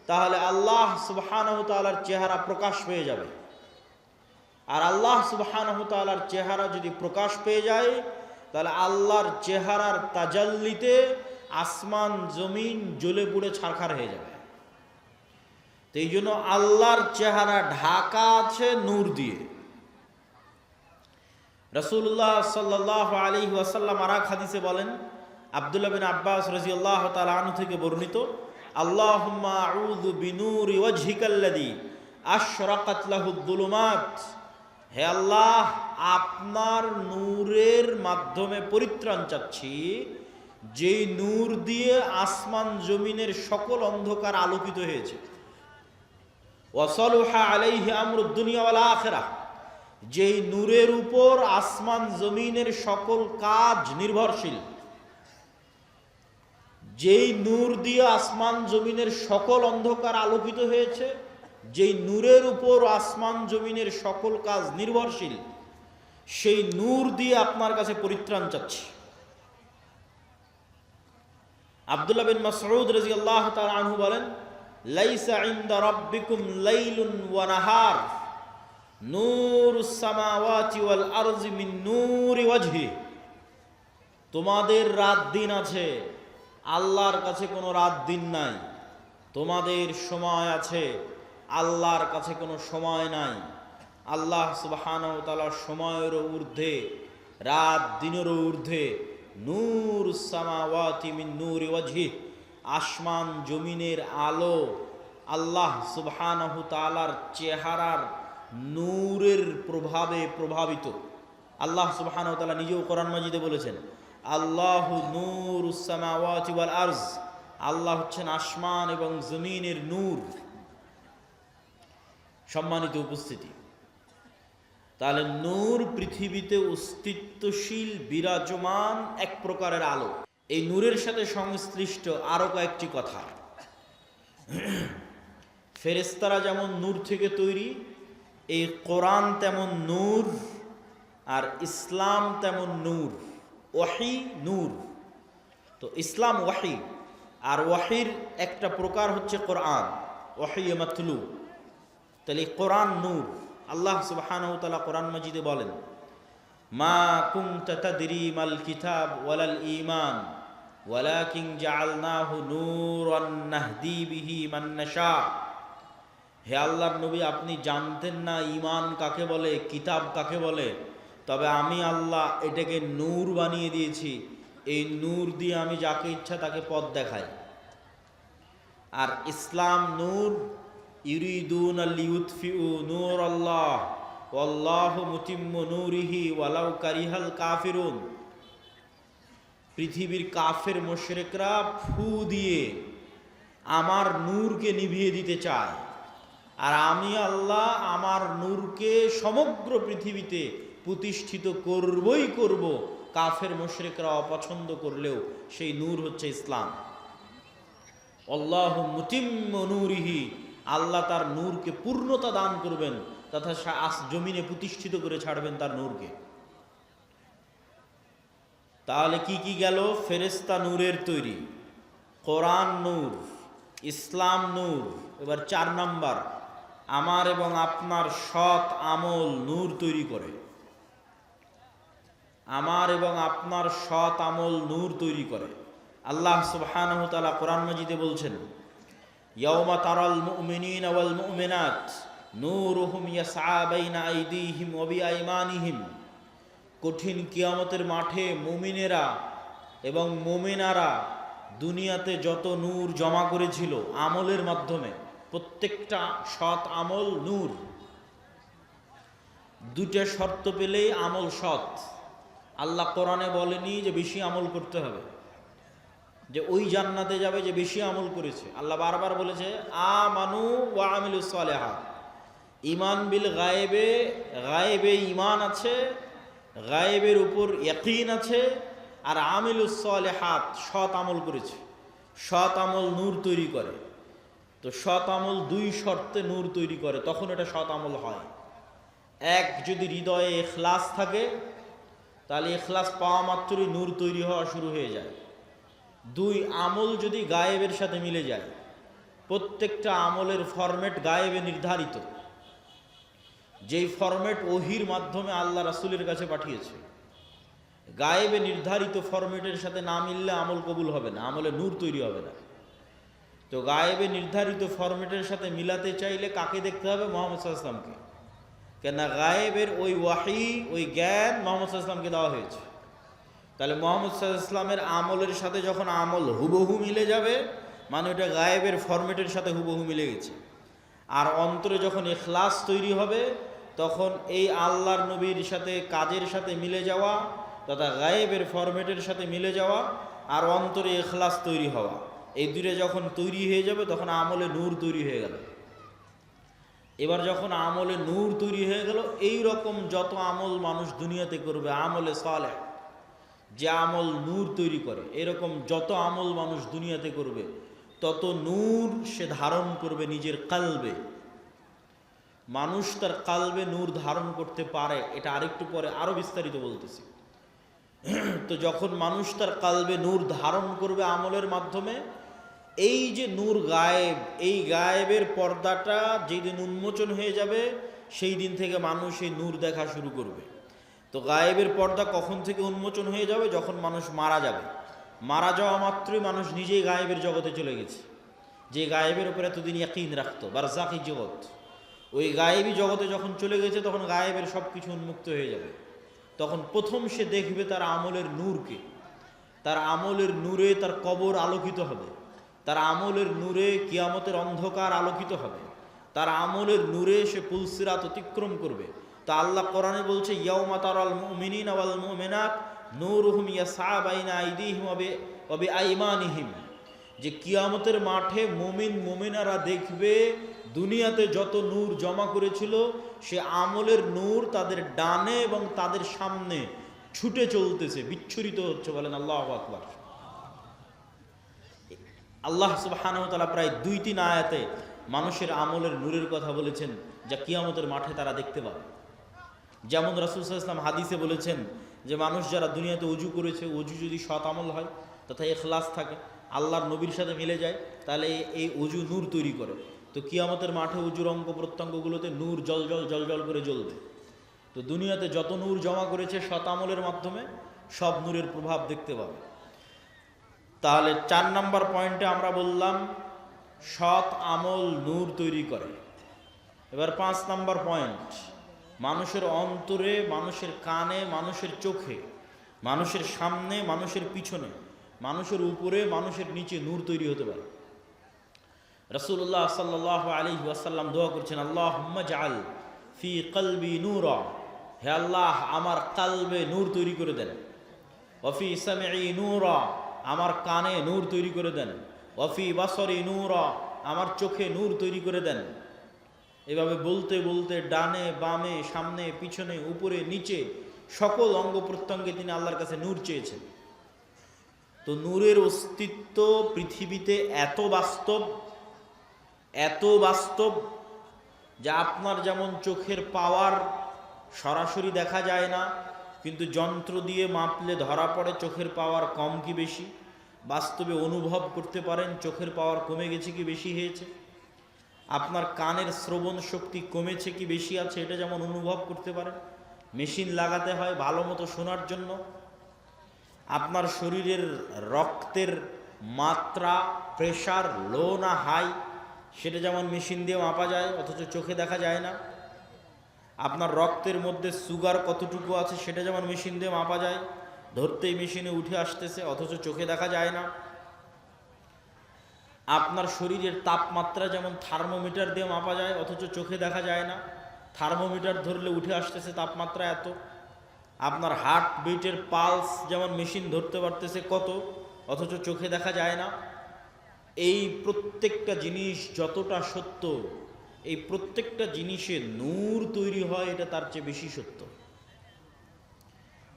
তাহলে আল্লাহ সুবহানাহু তাআলার চেহারা প্রকাশ পেয়ে যাবে। আর আল্লাহ সুবহানাহু তাআলার চেহারা যদি প্রকাশ পেয়ে যায়, তাহলে আল্লাহর চেহারার তাজাল্লিতে আসমান জমিন জ্বলে পুড়ে ছারখার হয়ে যাবে। তো এই জন্য আল্লাহর চেহারা ঢাকা আছে নূর দিয়ে। রাসূলুল্লাহ সাল্লাল্লাহু আলাইহি ওয়াসাল্লাম আর এক হাদিসে বলেন, আব্দুল্লাহ বিন আব্বাস রাদিয়াল্লাহু তাআলা আনহু থেকে বর্ণিত, আল্লাহুম্মা আউযু বিনূরি ওয়াজহিকাল্লাযী আশরাকাত লাহুদ-দুলুমাত, হে আল্লাহ, আপনার নূরের মাধ্যমে পরিত্রাণ চাচ্ছি, যেই নূর দিয়ে আসমান জমিনের সকল অন্ধকার আলোকিত হয়েছে। ওয়াসালুহা আলাইহি আমরুদ দুনিয়া ওয়াল আখিরাহ, যেই নূরের উপর আসমান জমিনের সকল কাজ নির্ভরশীল। যেই নূর দিয়ে আসমান জমিনের সকল অন্ধকার আলোকিত হয়েছে, যেই নূরের উপর আসমান জমিনের সকল কাজ নির্ভরশীল, সেই নূর দিয়ে আপনার কাছে পরিত্রাণ চাচ্ছি। আব্দুল্লাহ বিন মাসউদ রাদিয়াল্লাহু তাআলা আনহু বলেন, লাইসা ইনদা রাব্বিকুম লাইলুন ওয়া নাহার নূরুস সামাওয়াতি ওয়াল আরজি মিন নূরি ওয়াজহি। তোমাদের রাত দিন আছে, আল্লাহর কাছে কোনো রাত দিন নাই। তোমাদের সময় আছে, আল্লাহর কাছে কোনো সময় নাই। আল্লাহ সুবহানাহু ওয়া তাআলা সময়েরও ঊর্ধ্বে, রাত দিনেরও ঊর্ধ্বে। নূরুস সামাওয়াতি মিন নূরি ওয়াজহি, আসমান জমিনের আলো আল্লাহ সুবহানাহু তাআলার চেহারার নূরের প্রভাবে প্রভাবিত। আল্লাহ সুবহানাহু ওয়া তাআলা নিজেও কোরআন মাজিদে বলেছেন, আল্লাহু নূরুস সামাওয়াতি ওয়াল আরজ, আল্লাহ হচ্ছেন আসমান এবং জমিনের নূর। সম্মানিত উপস্থিতি, তাহলে নূর পৃথিবীতে অস্তিত্বশীল বিরাজমান এক প্রকারের আলো। এই নূরের সাথে সংশ্লিষ্ট আরো কয়েকটি কথা। ফেরেশতারা যেমন নূর থেকে তৈরি, এই কোরআন তেমন নূর, আর ইসলাম তেমন নূর। ওয়াহি নূর, তো ইসলাম ওয়াহি, আর ওয়াহির একটা প্রকার হচ্ছে কোরআন, ওয়াহি মাতলু। তাহলে কোরআন নূর। আল্লাহ সুবহানাহু ওয়া তাআলা কোরআন মাজিদে বলেন, মা কুনতা তাদরি মাল কিতাব ওয়ালাল ঈমান ওয়ালাকিন জাআলনাহু নূরান নাহদি বিহি মান নাশা। হে আল্লাহর নবী, আপনি জানতেন না ঈমান কাকে বলে, কিতাব কাকে বলে, তবে আমি আল্লাহ এটাকে নূর বানিয়ে দিয়েছি। এই নূর দিয়ে আমি যাকে ইচ্ছা তাকে পথ দেখাই। আর ইসলাম নূর, ইউরিদুনা লিইউতফিউ নূরাল্লাহ ওয়াল্লাহু মুতিম্মু নূরিহি ওয়ালাউ কারিহাল কাফিরুন। পৃথিবীর কাফের মুশরিকরা ফু দিয়ে আমার নূরকে নিভিয়ে দিতে চায়, আর আমি আল্লাহ আমার নূরকে সমগ্র পৃথিবীতে প্রতিষ্ঠিত করবই করব। কাফের মুশরিকরা অপছন্দ করলেও সেই নূর হচ্ছে ইসলাম। আল্লাহু মুতিম্মু নূরিহি, আল্লাহ তার নূরকে পূর্ণতা দান করবেন তথা জমিনে প্রতিষ্ঠিত করে ছাড়বেন তার নূরকে। তাহলে কি কি গেল? ফেরেশতা নূরের তৈরি, কোরআন নূর, ইসলাম নূর। এবার 4 নাম্বার, আমার এবং আপনার সৎ আমল নূর তৈরি করে। আমার এবং আপনার সৎ আমল নূর তৈরি করে। আল্লাহ সুবহানাহু ওয়া তাআলা কোরআন মাজিদে বলছেন, ইয়াউমা তারাল মুমিনিনা ওয়াল মুমিনাত নূরুহুম ইয়াসআ বাইনা আইদিহিম ওয়া বিআইমানিহিম। কঠিন কিয়ামতের মাঠে মুমিনেরা এবং মুমিনারা দুনিয়াতে যত নূর জমা করেছিল আমলের মাধ্যমে, প্রত্যেকটা সৎ আমল নূর। 2টা শর্ত পেলেই আমল সৎ। আল্লাহ কোরআনে বলেনি যে বেশি আমল করতে হবে, যে ওই জান্নাতে যাবে যে বেশি আমল করেছে। আল্লাহ বারবার বলেছে আমানু ওয়া আমিলুস সালিহাত। ঈমান বিল গায়েবে, গায়েবে ঈমান আছে, গায়েবের উপর ইয়াকিন আছে, আর আমিলুস সালিহাত সৎ আমল করেছে। সৎ আমল নূর তৈরি করে। তো সৎ আমল 2 শর্তে নূর তৈরি করে, তখন এটা সৎ আমল হয়। 1, যদি হৃদয়ে ইখলাস থাকে, তাহলে ইখলাস পাওয়া মাত্রই নূর তৈরি হওয়া শুরু হয়ে যায়। 2, আমল যদি গায়েবের সাথে মিলে যায়। প্রত্যেকটা আমলের ফরম্যাট গায়েবে নির্ধারিত, যেই ফরম্যাট ওহির মাধ্যমে আল্লাহ রাসূলের কাছে পাঠিয়েছে। গায়েবে নির্ধারিত ফরম্যাটের সাথে না মিললে আমল কবুল হবে না, আমলে নূর তৈরি হবে না। তো গায়েবে নির্ধারিত ফরম্যাটের সাথে মিলাতে চাইলে কাকে দেখতে হবে? মুহাম্মদ সাল্লাল্লাহু আলাইহি ওয়াসাল্লামকে। কেননা গায়েবের ওই ওয়াহি, ওই জ্ঞান মুহাম্মদ সাল্লাল্লাহু আলাইহি ওয়াসাল্লামকে দেওয়া হয়েছে। তাহলে মুহাম্মদ সাল্লাল্লাহু আলাইহি ওয়াসাল্লামের আমলের সাথে যখন আমল হুবহু মিলে যাবে, মানে ওটা গায়েবের ফরম্যাটের সাথে হুবহু মিলে গেছে। আর অন্তরে যখন ইখলাস তৈরি হবে তখন এই আল্লাহর নবীর সাথে কাজের সাথে মিলে যাওয়া তথা গায়েবের ফরম্যাটের সাথে মিলে যাওয়া আর অন্তরে ইখলাস তৈরি হওয়া, এই দুটো যখন তৈরি হয়ে যাবে তখন আমলে নূর তৈরি হয়ে গেল। এবার যখন আমলে নূর তৈরি হয়ে গেল, এই রকম যত আমল মানুষ দুনিয়াতে করবে, আমলে সালেহ যে আমল নূর তৈরি করে, এরকম যত আমল মানুষ দুনিয়াতে করবে তত নূর সে ধারণ করবে নিজের কালবে। মানুষ তার কালবে নূর ধারণ করতে পারে, এটা আরেকটু পরে আরো বিস্তারিত বলতেছি। তো যখন মানুষ তার কালবে নূর ধারণ করবে আমলের মাধ্যমে, এই যে নূর গায়েব, এই গায়েবের পর্দাটা যেদিন উন্মোচন হয়ে যাবে সেই দিন থেকে মানুষ এই নূর দেখা শুরু করবে। তো গায়েবের পর্দা কখন থেকে উন্মোচন হয়ে যাবে? যখন মানুষ মারা যাবে। মারা যাওয়া মাত্রই মানুষ নিজেই গায়েবের জগতে চলে গেছে। যে গায়েবের উপরে এতদিন ইয়াকিন রাখতো, বারজাকি জগৎ, ওই গায়েবী জগতে যখন চলে গেছে তখন গায়েবের সব কিছু উন্মুক্ত হয়ে যাবে। তখন প্রথম সে দেখবে তার আমলের নূরকে। তার আমলের নূরে তার কবর আলোকিত হবে, তার আমলের নূরে কিয়ামতের অন্ধকার আলোকিত হবে, তার আমলের নূরে সে পুলসিরাত অতিক্রম করবে। তা আল্লাহ কোরআনে বলছে, ইয়াউমা তারাল মুমিনিনা ওয়াল মুমিনাত নূরুহুম ইয়াসআ বাইনা আইদিহিম ওয়া বিআইমানিহিম, যে কিয়ামতের মাঠে মুমিন মুমিনারা দেখবে দুনিয়াতে যত নূর জমা করেছিল সে আমলের নূর তাদের ডানে এবং তাদের সামনে ছুটে চলতেছে, বিচ্ছুরিত হচ্ছে। বলেন আল্লাহু আকবার। আল্লাহ সুবহানাহু ওয়া তাআলা প্রায় 2-3 আয়াতে মানুষের আমলের নূরের কথা বলেছেন যা কিয়ামতের মাঠে তারা দেখতে পাবে। যেমন রাসূল সাল্লাল্লাহু আলাইহি ওয়াসাল্লাম হাদিসে বলেছেন যে মানুষ যারা দুনিয়াতে ওযু করেছে, ওযু যদি সৎ আমল হয় তথা ইখলাস থাকে, আল্লাহর নবীর সাথে মিলে যায়, তাহলে এই ওযু নূর তৈরি করে। তো কিয়ামতের মাঠে ওযুর অঙ্গ প্রত্যঙ্গগুলোতে নূর জল জল জল জল করে জ্বলবে। তো দুনিয়াতে যত নূর জমা করেছে সৎ আমলের মাধ্যমে সব নূরের প্রভাব দেখতে পাবে। তাহলে 4 নম্বর পয়েন্টে আমরা বললাম সৎ আমল নূর তৈরি করে। এবার 5 নম্বর পয়েন্ট, মানুষের অন্তরে, মানুষের কানে, মানুষের চোখে, মানুষের সামনে, মানুষের পিছনে, মানুষের উপরে, মানুষের নিচে নূর তৈরি হতে পারে। রাসূলুল্লাহ সাল্লাল্লাহু আলাইহি ওয়াসাল্লাম দোয়া করছেন, আল্লাহুম্মা জাআল ফি কলবি নূরা, হে আল্লাহ আমার কালবে নূর তৈরি করে দেন। ওয়া ফি সামঈ নূরা, আমার কানে নূর তৈরি করে দেন। ওয়া ফি বাসরি নূরা, আমার চোখে নূর তৈরি করে দেন। এভাবে বলতে বলতে ডানে বামে, সামনে পিছনে, উপরে নিচে সকল অঙ্গ প্রত্যঙ্গে তিনি আল্লাহর কাছে নূর চেয়েছেন। তো নূরের অস্তিত্ব পৃথিবীতে এত বাস্তব, এত বাস্তব, যা আপনার যেমন চোখের পাওয়ার সরাসরি দেখা যায় না, কিন্তু যন্ত্র দিয়ে মাপলে ধরা পড়ে চোখের পাওয়ার কম কি বেশি, বাস্তবে অনুভব করতে পারেন চোখের পাওয়ার কমে গেছে কি বেশি হয়েছে। আপনার কানের শ্রবণ শক্তি কমেছে কি বেশি আছে এটা যেমন অনুভব করতে পারেন। মেশিন লাগাতে হয় ভালো মতো শোনার জন্য। আপনার শরীরের রক্তের মাত্রা, প্রেশার লো না হাই সেটা যেমন মেশিন দিয়ে মাপা যায় অথচ চোখে দেখা যায় না। আপনার রক্তের মধ্যে সুগার কতটুকু আছে সেটা যেমন মেশিন দিয়ে মাপা যায়, ধরতেই মেশিনে উঠে আসতেছে অথচ চোখে দেখা যায় না। আপনার শরীরের তাপমাত্রা যেমন থার্মোমিটার দিয়ে মাপা যায় অথচ চোখে দেখা যায় না, থার্মোমিটার ধরলে উঠে আসতেছে তাপমাত্রা এত। আপনার হার্ট বিটের পালস যেমন মেশিন ধরতে পারতেছে কত, অথচ চোখে দেখা যায় না। এই প্রত্যেকটা জিনিস যতটা সত্য, এই প্রত্যেকটা জিনিসে নূর তৈরি হয় এটা তার চেয়ে বেশি সত্য।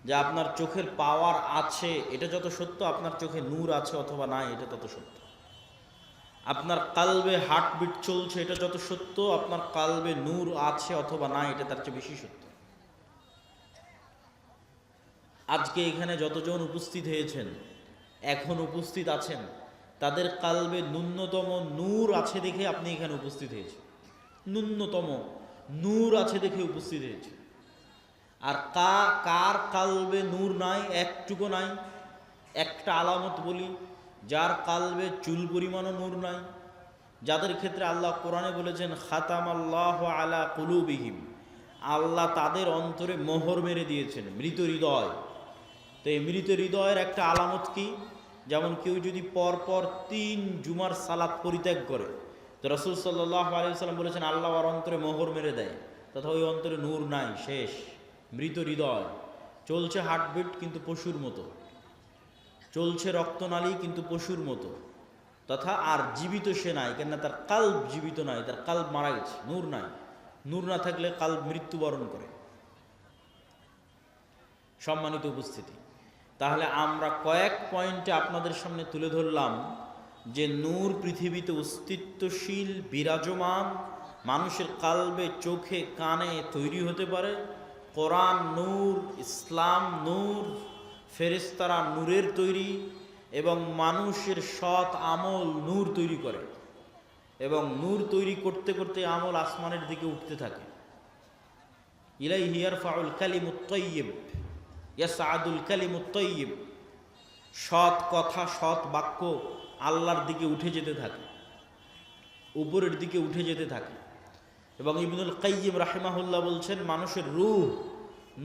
যে আপনার চোখের পাওয়ার আছে এটা যত সত্য, আপনার চোখে নূর আছে অথবা নাই এটা তত সত্য। আপনার কালবে হার্টবিট চলছে এটা যত সত্য, আপনার কালবে নূর আছে অথবা নাই এটা তার চেয়ে বেশি সত্য। আজকে এখানে যতজন উপস্থিত হয়েছেন, এখন উপস্থিত আছেন, তাদের কালবে ন্যূনতম নূর আছে দেখে আপনি এখানে উপস্থিত হয়েছেন। ন্যূনতম নূর আছে দেখে উপস্থিত হয়েছে। আর কার কালবে নূর নাই, একটুকু নাই। একটা আলামত বলি, যার কালবে চুল পরিমাণও নূর নাই, যাদের ক্ষেত্রে আল্লাহ কোরআনে বলেছেন খাতামাল্লাহু আলা কুলুবিহিম, আল্লাহ তাদের অন্তরে মোহর মেরে দিয়েছেন, মৃত হৃদয়। তো এই মৃত হৃদয়ের একটা আলামত কি? যেমন কেউ যদি পর পর 3 জুমার সালাত পরিত্যাগ করে, তো রাসূল সাল্লাল্লাহু আলাইহি ওয়াসাল্লাম বলেছেন আল্লাহ ওর অন্তরে মোহর মেরে দেয়, তথা ওই অন্তরে নূর নাই, শেষ, মৃত হৃদয়, চলছে হার্টবিট কিন্তু পশুর মতো, চলছে রক্তনালী কিন্তু পশুর মতো, তথা আর জীবিত সে নাই, কেননা তার কাল্ব জীবিত নাই, তার কাল্ব মারা গেছে, নূর নাই। নূর না থাকলে কাল্ব মৃত্যুবরণ করে। সম্মানিত উপস্থিতি, তাহলে আমরা কয়েক পয়েন্টে আপনাদের সামনে তুলে ধরলাম যে নূর পৃথিবীতে অস্তিত্বশীল, বিরাজমান, মানুষের কালবে, চোখে, কানে তৈরি হতে পারে। কোরআন নূর, ইসলাম নূর, ফেরেশতারা নূরের তৈরি, এবং মানুষের সৎ আমল নূর তৈরি করে, এবং নূর তৈরি করতে করতে আমল আসমানের দিকে উঠতে থাকে। ইলাইহি ইয়ারফাউল কালিমুত তাইয়্যিব ইয়াসআদুল কালিমুত তাইয়্যিব, সৎ কথা, সৎ বাক্য আল্লাহর দিকে উঠে যেতে থাকে, উপরের দিকে উঠে যেতে থাকে। এবং ইবনুল কাইয়্যিম রাহিমাহুল্লাহ বলছেন মানুষের রূহ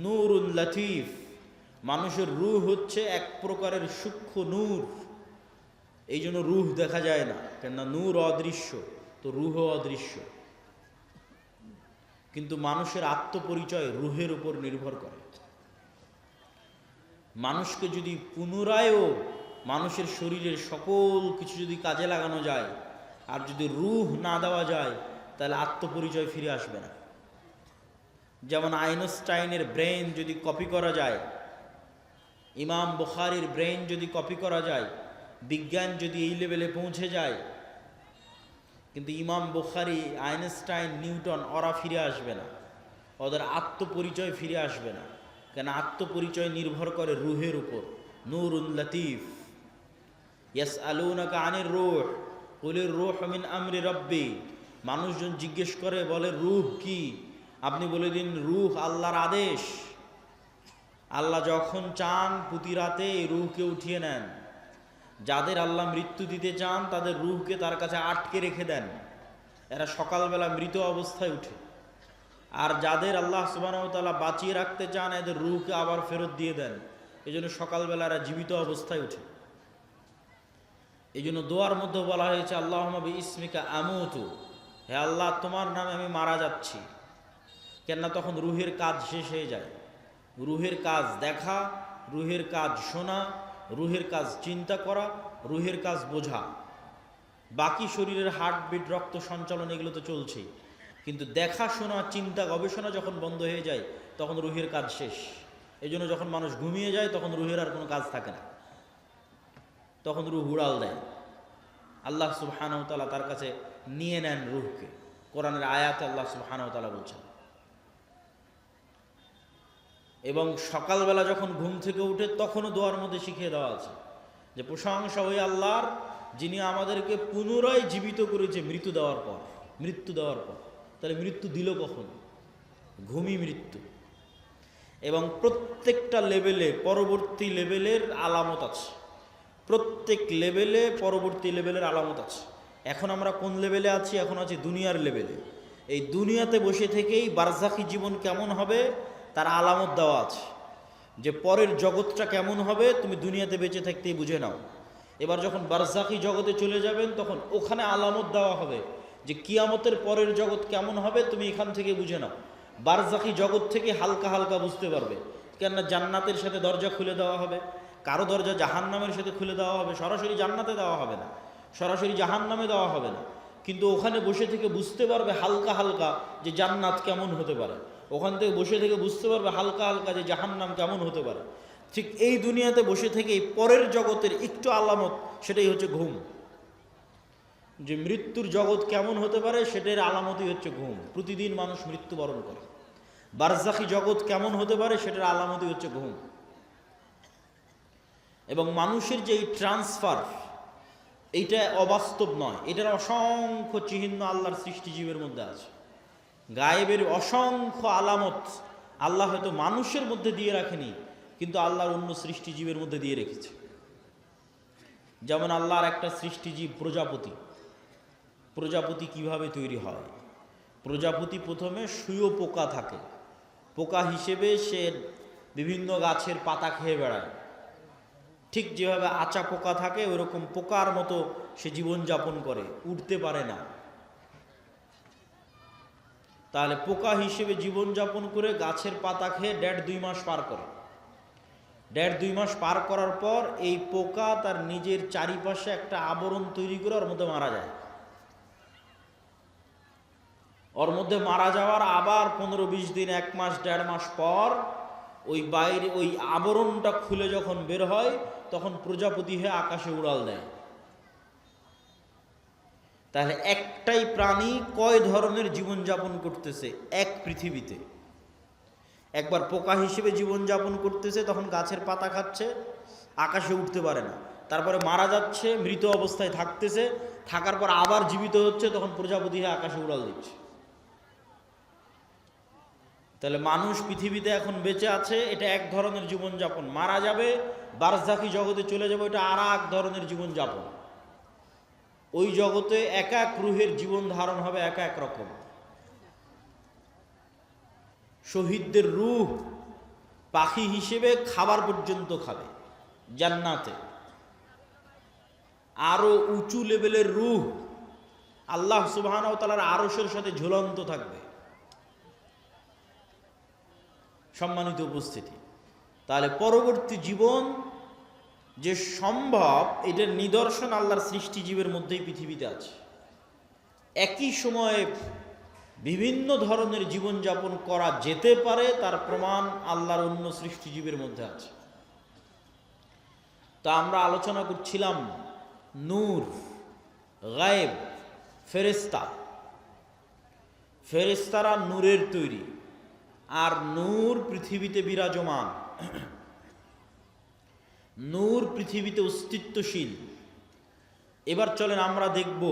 নূরুন লাতীফ, মানুষের রূহ হচ্ছে এক প্রকারের সূক্ষ্ম নূর। এই জন্য রূহ দেখা যায় না, কেননা নূর অদৃশ্য, তো রূহ অদৃশ্য। কিন্তু মানুষের আত্মপরিচয় রূহের উপর নির্ভর করে। মানুষকে যদি পুনরায়ও মানুষের শরীরের সকল কিছু যদি কাজে লাগানো যায়, আর যদি রূহ না দেওয়া যায়, তাহলে আত্মপরিচয় ফিরে আসবে না। যেমন আইনস্টাইনের ব্রেন যদি কপি করা যায়, ইমাম বুখারীর ব্রেন যদি কপি করা যায়, বিজ্ঞান যদি এই লেভেলে পৌঁছে যায়, কিন্তু ইমাম বুখারী, আইনস্টাইন, নিউটন ওরা ফিরে আসবে না, ওদের আত্মপরিচয় ফিরে আসবে না। কেন? আত্মপরিচয় নির্ভর করে রূহের উপর। নূরুন লতীফ। ইয়াসআলুনাকা আনির রূহ কুলির রূহ মিন আমরি রাব্বি। মানুষজন জিজ্ঞেস করে, বলে রূহ কি? আপনি বলে দিন রূহ আল্লাহর আদেশ। আল্লাহ যখন চান প্রতি রাতে এই রূহকে উঠিয়ে নেন। যাদের আল্লাহ মৃত্যু দিতে চান তাদের রূহকে তার কাছে আটকে রেখে দেন, এরা সকালবেলা মৃত অবস্থায় উঠে। আর যাদের আল্লাহ সুবহানাহু ওয়া তাআলা বাঁচিয়ে রাখতে চান এদের রূহকে আবার ফেরত দিয়ে দেন, এই জন্য সকালবেলা এরা জীবিত অবস্থায় উঠে। এই জন্য দোয়ার মধ্যে বলা হয়েছে আল্লাহুম্মা বিইসমিকা আমুতু, হে আল্লাহ তোমার নামে আমি মারা যাচ্ছি। কেননা তখন রূহের কাজ শেষ হয়ে যায়। রূহের কাজ দেখা, রূহের কাজ শোনা, রূহের কাজ চিন্তা করা, রূহের কাজ বোঝা। বাকি শরীরের হার্টবিট, রক্ত সঞ্চালন এগুলো তো চলছেই, কিন্তু দেখা, শোনা, চিন্তা, গবেষণা যখন বন্ধ হয়ে যায় তখন রূহের কাজ শেষ। এই জন্য যখন মানুষ ঘুমিয়ে যায় তখন রূহের আর কোনো কাজ থাকে না, তখন রূহ উড়াল দেয়। আল্লাহ সুবহানাহু ওয়া তাআলা তার কাছে নিয়ে নেন রূহকে। কোরআনের আয়াতে আল্লাহ সুবহানাহু ওয়া তাআলা বলছেন। এবং সকালবেলা যখন ঘুম থেকে উঠে তখনও দোয়ার মধ্যে শিখিয়ে দেওয়া আছে যে প্রশংসা ওই আল্লাহর যিনি আমাদেরকে পুনরায় জীবিত করেছে মৃত্যু দেওয়ার পর। মৃত্যু দেওয়ার পর তাহলে মৃত্যু দিল কখন? ঘুমই মৃত্যু। এবং প্রত্যেকটা লেভেলে পরবর্তী লেভেলের আলামত আছে, প্রত্যেক লেভেলে পরবর্তী লেভেলের আলামত আছে। এখন আমরা কোন লেভেলে আছি? এখন আছি দুনিয়ার লেভেলে। এই দুনিয়াতে বসে থেকেই বারজাখি জীবন কেমন হবে তার আলামত দেওয়া আছে, যে পরের জগৎটা কেমন হবে তুমি দুনিয়াতে বেঁচে থাকতেই বুঝে নাও। এবার যখন বারজাখি জগতে চলে যাবেন তখন ওখানে আলামত দেওয়া হবে যে কিয়ামতের পরের জগৎ কেমন হবে তুমি এখান থেকে বুঝে নাও। বারজাখি জগৎ থেকে হালকা হালকা বুঝতে পারবে, কেননা জান্নাতের সাথে দরজা খুলে দেওয়া হবে, কারো দরজা জাহান্নামের সাথে খুলে দেওয়া হবে। সরাসরি জান্নাতে দেওয়া হবে না, সরাসরি জাহান্নামে দেওয়া হবে না, কিন্তু ওখানে বসে থেকে বুঝতে পারবে হালকা হালকা যে জান্নাত কেমন হতে পারে। ওখান থেকে বসে থেকে বুঝতে পারবে হালকা হালকা যে জাহান্নাম কেমন হতে পারে। ঠিক এই দুনিয়াতে বসে থেকেই পরের জগতের একটু আলামত, সেটাই হচ্ছে ঘুম। যে মৃত্যুর জগৎ কেমন হতে পারে সেটার আলামতই হচ্ছে ঘুম। প্রতিদিন মানুষ মৃত্যুবরণ করে। বারজাখি জগৎ কেমন হতে পারে সেটার আলামতই হচ্ছে ঘুম। এবং মানুষের যে এই ট্রান্সফার, এইটা অবাস্তব নয়, এটার অসংখ্য চিহ্ন আল্লাহর সৃষ্টিজীবের মধ্যে আছে। গায়েবের অসংখ্য আলামত আল্লাহ হয়তো মানুষের মধ্যে দিয়ে রাখেনি, কিন্তু আল্লাহর অন্য সৃষ্টিজীবের মধ্যে দিয়ে রেখেছে। যেমন আল্লাহর একটা সৃষ্টিজীব প্রজাপতি। প্রজাপতি কিভাবে তৈরি হয়? প্রজাপতি প্রথমে শুঁয়ো পোকা থাকে, পোকা হিসেবে সে বিভিন্ন গাছের পাতা খেয়ে বেড়ায়। ঠিক যেভাবে আচা পোকা থাকে ওইরকম পোকার মতো সে জীবনযাপন করে, উঠতে পারে না। তাহলে পোকা হিসেবে জীবনযাপন করে গাছের পাতা খেয়ে 1.5-2 মাস পার করে। 1.5-2 মাস পার করার পর এই পোকা তার নিজের চারিপাশে একটা আবরণ তৈরি করে ওর মধ্যে মারা যায়। ওর মধ্যে মারা যাওয়ার আবার 15-20 দিন, 1 মাস 1.5 মাস পর ওই বাইরে ওই আবরণটা খুলে যখন বের হয় তখন প্রজাপতি হয়ে আকাশে উড়াল দেয়। তাহলে একটাই প্রাণী কয় ধরনের জীবনযাপন করতেছে এক পৃথিবীতে? একবার পোকা হিসেবে জীবনযাপন করতেছে, তখন গাছের পাতা খাচ্ছে, আকাশে উঠতে পারে না, তারপরে মারা যাচ্ছে, মৃত অবস্থায় থাকতেছে, থাকার পর আবার জীবিত হচ্ছে, তখন প্রজাপতি হয়ে আকাশে উড়াল দিচ্ছে। তাহলে মানুষ পৃথিবীতে এখন বেঁচে আছে, এটা এক ধরনের জীবনযাপন। মারা যাবে, বারজাখি জগতে চলে যাবে, এটা আর এক ধরনের জীবনযাপন। ওই জগতে এক এক রুহের জীবন ধারণ হবে এক এক রকম। শহীদদের রূহ পাখি হিসেবে খাবার পর্যন্ত খাবে জান্নাতে। আরো উঁচু লেভেলের রূহ আল্লাহ সুবহানাহু ওয়া তাআলার আরশের সাথে ঝুলন্ত থাকবে। সম্মানিত উপস্থিতি, তাহলে পরবর্তী জীবন যে সম্ভব, এটার নিদর্শন আল্লাহর সৃষ্টিজীবের মধ্যেই পৃথিবীতে আছে। একই সময়ে বিভিন্ন ধরনের জীবনযাপন করা যেতে পারে, তার প্রমাণ আল্লাহর অন্য সৃষ্টিজীবের মধ্যে আছে। তা আমরা আলোচনা করছিলাম নূর, গায়েব, ফেরেশতা। ফেরেশতারা নূরের তৈরি, আর নূর পৃথিবীতে বিরাজমান। নূর পৃথিবীতে অস্তিত্বশীল। এবার চলেন আমরা দেখব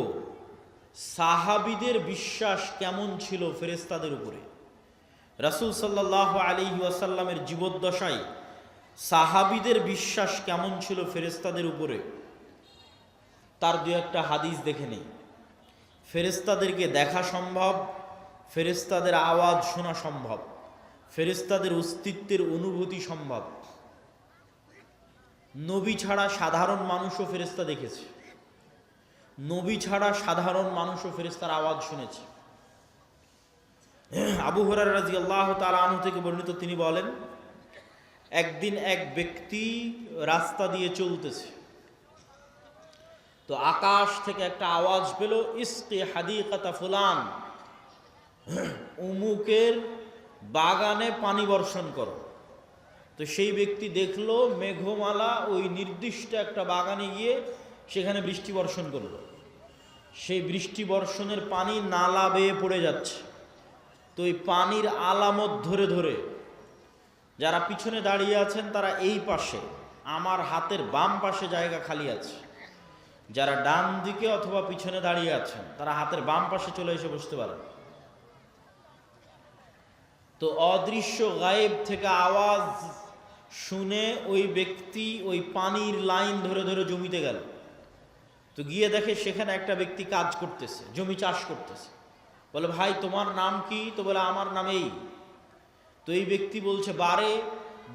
সাহাবীদের বিশ্বাস কেমন ছিল ফেরেশতাদের উপরে। রাসূল সাল্লাল্লাহু আলাইহি ওয়াসাল্লামের জীবদ্দশায় সাহাবীদের বিশ্বাস কেমন ছিল ফেরেশতাদের উপরে, তার দু একটা হাদিস দেখে নেই। ফেরেশতাদেরকে দেখা সম্ভব, ফেরেশতাদের আওয়াজ শোনা সম্ভব, ফেরেশতাদের অস্তিত্বের অনুভূতি সম্ভব। নবী ছাড়া সাধারণ মানুষও ফেরেশতা দেখেছে, নবী ছাড়া সাধারণ মানুষও ফেরেশতার আওয়াজ শুনেছে। আবু হুরায়রা রাদিয়াল্লাহু তাআলা আনহু থেকে বর্ণিত, তিনি বলেন, একদিন এক ব্যক্তি রাস্তা দিয়ে চলতেছে, তো আকাশ থেকে একটা আওয়াজ পেল, ইসকি হাদিকাতা ফুলান, উমুকের বাগানে পানি বর্ষণ করো। তো সেই ব্যক্তি দেখলো মেঘমালা ওই নির্দিষ্ট একটা বাগানে গিয়ে সেখানে বৃষ্টি বর্ষণ করলো। সেই বৃষ্টি বর্ষণের পানি নালা বেয়ে পড়ে যাচ্ছে। তো এই পানির আলামত ধরে ধরে যারা পিছনে দাঁড়িয়ে আছেন তারা এই পাশে, আমার হাতের বাম পাশে জায়গা খালি আছে, যারা ডান দিকে অথবা পিছনে দাঁড়িয়ে আছেন তারা হাতের বাম পাশে চলে এসে বসতে পারেন। তো অদৃশ্য গায়েব থেকে আওয়াজ শুনে ওই ব্যক্তি ওই পানির লাইন ধরে ধরে জমিতে গেল। তো গিয়ে দেখে সেখানে একটা ব্যক্তি কাজ করতেছে, জমি চাষ করতেছে। বলে, ভাই তোমার নাম কি? তো বলে, আমার নাম এই। তো এই ব্যক্তি বলছে, বারে,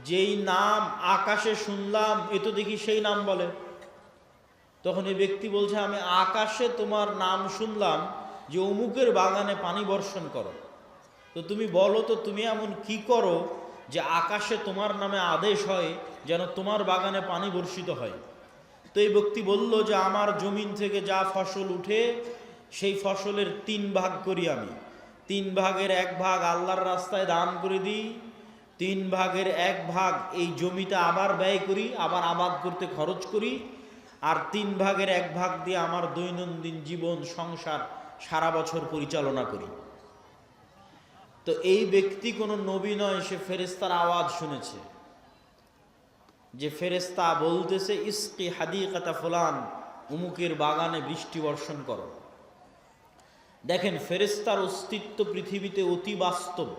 যেই নাম আকাশে শুনলাম এ তো দেখি সেই নাম বলে। তখন এই ব্যক্তি বলছে, আমি আকাশে তোমার নাম শুনলাম যে অমুকের বাগানে পানি বর্ষণ করো। তো তুমি বলো তো তুমি এমন কি করো যে আকাশে তোমার নামে আদেশ হয় যেন তোমার বাগানে পানি বর্ষিত হয়? তো এই ব্যক্তি বলল যে আমার জমিন থেকে যা ফসল উঠে সেই ফসলের 3 ভাগ করি আমি। 3 ভাগের 1 ভাগ আল্লাহর রাস্তায় দান করে দিই, 3 ভাগের 1 ভাগ এই জমিতে আবার ব্যয় করি, আবার আবাদ করতে খরচ করি, আর 3 ভাগের 1 ভাগ দিয়ে আমার দৈনন্দিন জীবন সংসার সারা বছর পরিচালনা করি। তো এই ব্যক্তি কোনো নবী নয়, সে ফেরেশতার আওয়াজ শুনেছে যে ফেরেশতা বলতেছে, ইসকি হাদিকাতা ফুলান, উমুকের বাগানে বৃষ্টি বর্ষণ করো। দেখেন, ফেরেশতার অস্তিত্ব পৃথিবীতে অতি বাস্তব।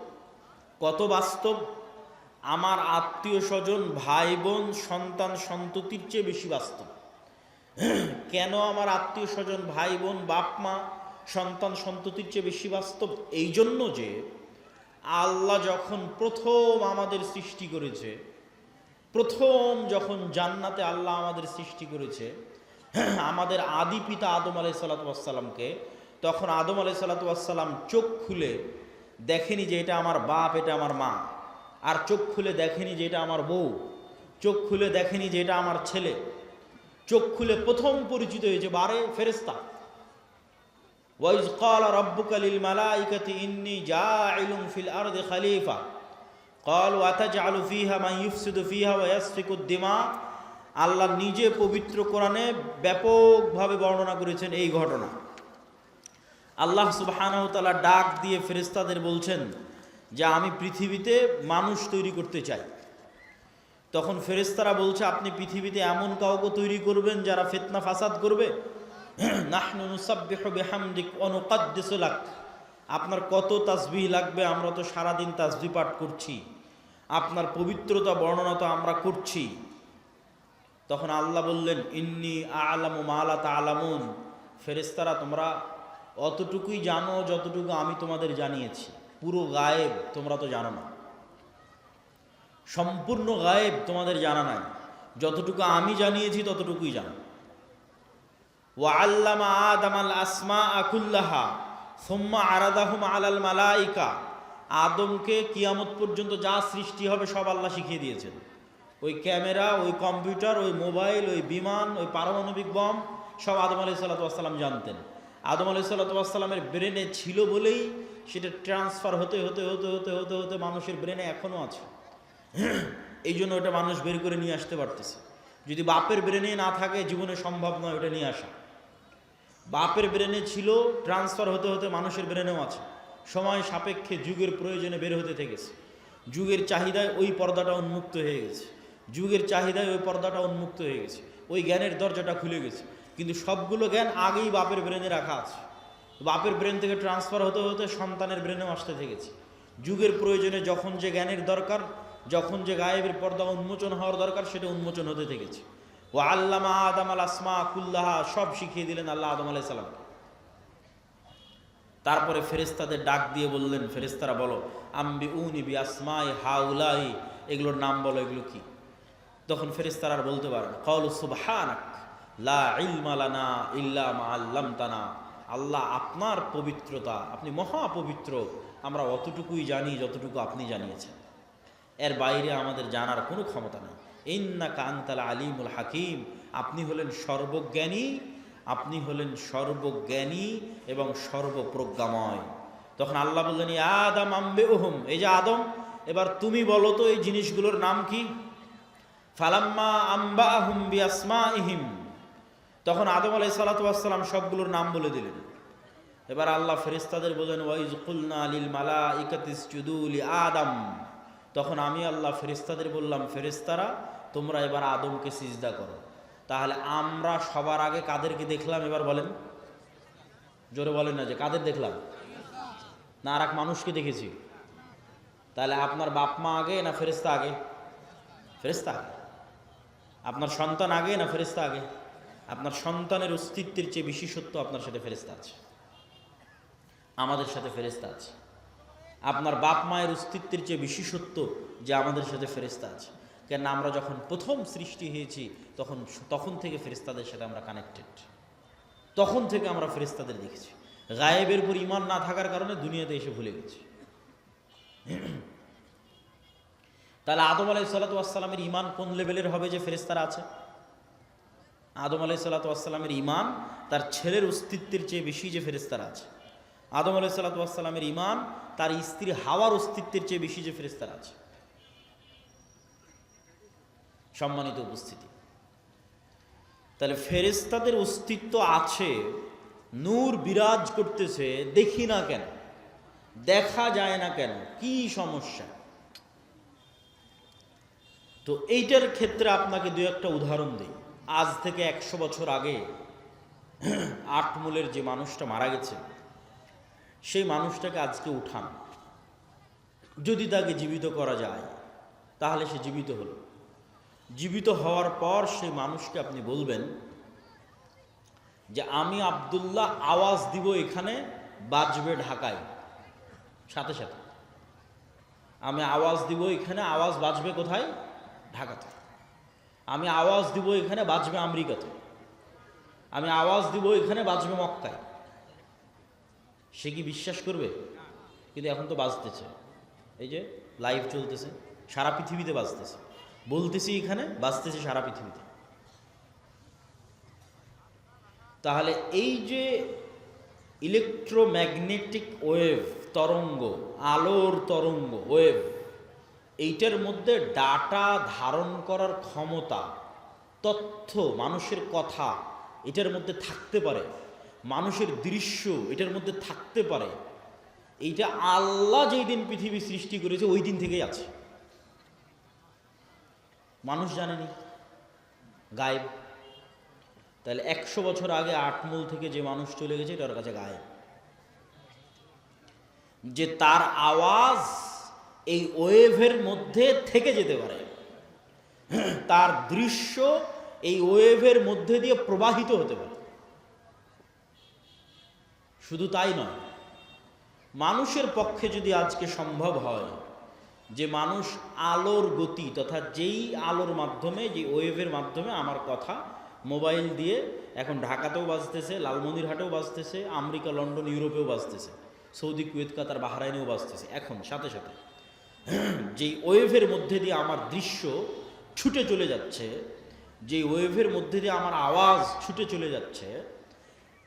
কত বাস্তব? আমার আত্মীয় স্বজন, ভাই বোন, সন্তান সন্ততির চেয়ে বেশি বাস্তব। কেন আমার আত্মীয় স্বজন, ভাই বোন, বাপ মা, সন্তান সন্ততির চেয়ে বেশি বাস্তব? এই জন্য যে আল্লাহ যখন প্রথম আমাদের সৃষ্টি করেছে, প্রথম যখন জান্নাতে আল্লাহ আমাদের সৃষ্টি করেছে, আমাদের আদি পিতা আদম আলাইহিসসালামকে, তখন আদম আলাইহিসসালাম চোখ খুলে দেখেনি যে এটা আমার বাপ, এটা আমার মা, আর চোখ খুলে দেখেনি যে এটা আমার বউ, চোখ খুলে দেখেনি যে এটা আমার ছেলে। চোখ খুলে প্রথম পরিচিত হয়েছে বারে ফেরেশতা। ওয়াইজ ক্বালা রাব্বুকা লিল মালাইকাতি ইন্নী জাইলুন ফিল আরদি খলিফা ক্বালু আতাজআলু ফিহা মান ইউফসিদু ফিহা ওয়া ইয়াসফিকুদ দিমা। আল্লাহ নিজে পবিত্র কোরআনে ব্যাপকভাবে বর্ণনা করেছেন এই ঘটনা। আল্লাহ সুবহানাহু ওয়া তাআলা ডাক দিয়ে ফেরেশতাদের বলছেন যে আমি পৃথিবীতে মানুষ তৈরি করতে চাই। তখন ফেরেশতারা বলছে আপনি পৃথিবীতে এমন কাউকে তৈরি করবেন যারা ফিতনা ফাসাদ করবে। নাহনু নুসাব্বিহু বিহামদিক ওয়া নুকদ্দিসু লাক। আপনার কত তাসবিহ লাগবে, আমরা তো সারাদিন তাসবিহ পাঠ করছি, আপনার পবিত্রতা বর্ণনা তো আমরা করছি। তখন আল্লাহ বললেন ইন্নী আ'লামু মা লা তা'লামুন, ফেরেশতারা তোমরা অতটুকুই জানো যতটুকু আমি তোমাদের জানিয়েছি, পুরো গায়েব তোমরা তো জানো না, সম্পূর্ণ গায়েব তোমাদের জানা নাই, যতটুকু আমি জানিয়েছি ততটুকুই জানো। ওয়া আল্লামা আদামাল আসমাআ কুল্লাহা সুম্মা আরাদাহুম আলাল মালাইকা। আদমকে কিয়ামত পর্যন্ত যা সৃষ্টি হবে সব আল্লাহ শিখিয়ে দিয়েছেন। ওই ক্যামেরা, ওই কম্পিউটার, ওই মোবাইল, ওই বিমান, ওই পারমাণবিক বম সব আদম আলাইহিসসালাতু ওয়াসসালাম জানতেন। আদম আলাইহিসসালাতু ওয়াসসালামের ব্রেনে ছিল বলেই সেটা ট্রান্সফার হতে হতে হতে হতে হতে হতে মানুষের ব্রেনে এখনও আছে। এই জন্য ওটা মানুষ বের করে নিয়ে আসতে পারতেছে। যদি বাপের ব্রেনে না থাকে জীবনে সম্ভব নয় ওটা নিয়ে আসা। বাপের ব্রেনে ছিল, ট্রান্সফার হতে হতে মানুষের ব্রেনেও আছে। সময় সাপেক্ষে যুগের প্রয়োজনে বের হতে থেকেছে। যুগের চাহিদায় ওই পর্দাটা উন্মুক্ত হয়ে গেছে, যুগের চাহিদায় ওই পর্দাটা উন্মুক্ত হয়ে গেছে, ওই জ্ঞানের দরজাটা খুলে গেছে। কিন্তু সবগুলো জ্ঞান আগেই বাপের ব্রেনে রাখা আছে। বাপের ব্রেন থেকে ট্রান্সফার হতে হতে সন্তানের ব্রেনেও আসতে থেকেছে। যুগের প্রয়োজনে যখন যে জ্ঞানের দরকার, যখন যে গায়েবের পর্দা উন্মোচন হওয়ার দরকার, সেটা উন্মোচন হতে থেকেছে। ও আল্লামা আদম আল আসমা কুল্লাহা, সব শিখিয়ে দিলেন আল্লাহ আদম আলাইহিস সালাম। তারপরে ফেরেশতাদের ডাক দিয়ে বললেন, ফেরেশতারা বলো আম্বিউনি বি আসমাই হাউলাই, এগুলোর নাম বলো, এগুলো কি? তখন ফেরেশতারা আর বলতে পারেন, ক্বালু সুবহানাক লা ইলমা লানা ইল্লা মা আল্লামতানা। আল্লাহ আপনার পবিত্রতা, আপনি মহাপবিত্র, আমরা অতটুকুই জানি যতটুকু আপনি জানিয়েছেন, এর বাইরে আমাদের জানার কোনো ক্ষমতা নেই। ইন্নাকা আনতাল আলিমুল হাকিম, আপনি হলেন সর্বজ্ঞানী, আপনি হলেন সর্বজ্ঞানী এবং সর্বপ্রজ্ঞাময়। তখন আল্লাহ বললেন ইয়া আদম আম্বিউহুম, এই যে আদম, এবার তুমি বলো তো এই জিনিসগুলোর নাম কি? ফালাম্মা আম্বাহুম বিআসমাইহিম, তখন আদম আলাইহিস সালাতু ওয়াস সালাম সবগুলোর নাম বলে দিলেন। এবার আল্লাহ ফেরেশতাদের বলেন ওয়াইজ কুলনা লিল মালাইকাতি ইসজুদু লি আদম, তখন আমি আল্লাহ ফেরেশতাদের বললাম, ফেরেশতারা তোমরা এবার আদমকে সিজদা করো। তাহলে আমরা সবার আগে কাদেরকে দেখলাম এবার বলেন? জোরে বলেন না যে কাদের দেখলাম, না আর এক মানুষকে দেখেছি? তাহলে আপনার বাপ মা আগে না ফেরেশতা আগে? ফেরেশতা আগে। আপনার সন্তান আগে না ফেরেশতা আগে? আপনার সন্তানের অস্তিত্বের চেয়ে বেশি সত্য আপনার সাথে ফেরেশতা আছে, আমাদের সাথে ফেরেশতা আছে। আপনার বাপ মায়ের অস্তিত্বের চেয়ে বেশি সত্য যে আমাদের সাথে ফেরেশতা আছে। কেন আমরা যখন প্রথম সৃষ্টি হয়েছি তখন থেকে ফেরেশতাদের সাথে আমরা কানেক্টেড, তখন থেকে আমরা ফেরেশতাদের দেখেছি। গায়েবের উপর ঈমান না থাকার কারণে দুনিয়াতে এসে ভুলে গেছি। তাহলে আদম আলাইহিস সালাতু ওয়াস সালামের ঈমান কোন লেভেলের হবে যে ফেরেশতারা আছে? আদম আলাইহিস সালাতু ওয়াস সালামের ঈমান তার ছেলের অস্তিত্বের চেয়ে বেশি যে ফেরেশতারা আছে। আদম আলাইহিস সালাতু ওয়াস সালামের ঈমান তার স্ত্রী হাওয়ার অস্তিত্বের চেয়ে বেশি যে ফেরেশতারা আছে। সম্মানিত উপস্থিতি, তাহলে ফেরেশতাদের অস্তিত্ব আছে, নূর বিরাজ করতেছে, দেখি না কেন, দেখা যায় না কেন, কি সমস্যা? তো এইটার ক্ষেত্রে আপনাকে দু একটা উদাহরণ দিই। আজ থেকে 100 বছর আগে আটমূলের যে মানুষটা মারা গেছে, সেই মানুষটাকে আজকে উঠান, যদি তাকে জীবিত করা যায় তাহলে সে জীবিত হলো। জীবিত হওয়ার পর সেই মানুষকে আপনি বলবেন যে আমি আব্দুল্লাহ আওয়াজ দিব, এখানে বাজবে ঢাকায়, সাথে সাথে আমি আওয়াজ দিব, এখানে আওয়াজ বাজবে কোথায়? ঢাকাতে। আমি আওয়াজ দিব এখানে, বাজবে আমেরিকাতে। আমি আওয়াজ দিব এখানে, বাজবে মক্কায়। সে কি বিশ্বাস করবে? কিন্তু এখন তো বাজতেছে, এই যে লাইভ চলতেছে, সারা পৃথিবীতে বাজতেছে। বলতেছি এখানে, বাজতেছে সারা পৃথিবীতে। তাহলে এই যে ইলেকট্রোম্যাগনেটিক ওয়েভ, তরঙ্গ, আলোর তরঙ্গ ওয়েভ, এইটার মধ্যে ডাটা ধারণ করার ক্ষমতা, তথ্য, মানুষের কথা এটার মধ্যে থাকতে পারে, মানুষের দৃশ্য এটার মধ্যে থাকতে পারে। এইটা আল্লাহ যেই দিন পৃথিবী সৃষ্টি করেছে ওই দিন থেকেই আছে। মানুষ জানেনি, গায়েব। তাহলে 100 বছর আগে আটমূল থেকে যে মানুষ চলে গেছে এটার কাছে গায়েব। যে তার আওয়াজ এই ওয়েভের মধ্যে থেকে যেতে পারে, তার দৃশ্য এই ওয়েভের মধ্যে দিয়ে প্রবাহিত হতে পারে। শুধু তাই নয়, মানুষের পক্ষে যদি আজকে সম্ভব হয় যে মানুষ আলোর গতি তথা যেই আলোর মাধ্যমে, যে ওয়েভের মাধ্যমে আমার কথা মোবাইল দিয়ে এখন ঢাকাতেও বাজতেছে, লালমনিরহাটেও বাজতেছে, আমেরিকা, লন্ডন, ইউরোপেও বাজতেছে, সৌদি, কুয়েত, কাতার, বাহরাইনেও বাজতেছে, এখন সাথে সাথে যেই ওয়েভের মধ্যে দিয়ে আমার দৃশ্য ছুটে চলে যাচ্ছে, যেই ওয়েভের মধ্যে দিয়ে আমার আওয়াজ ছুটে চলে যাচ্ছে,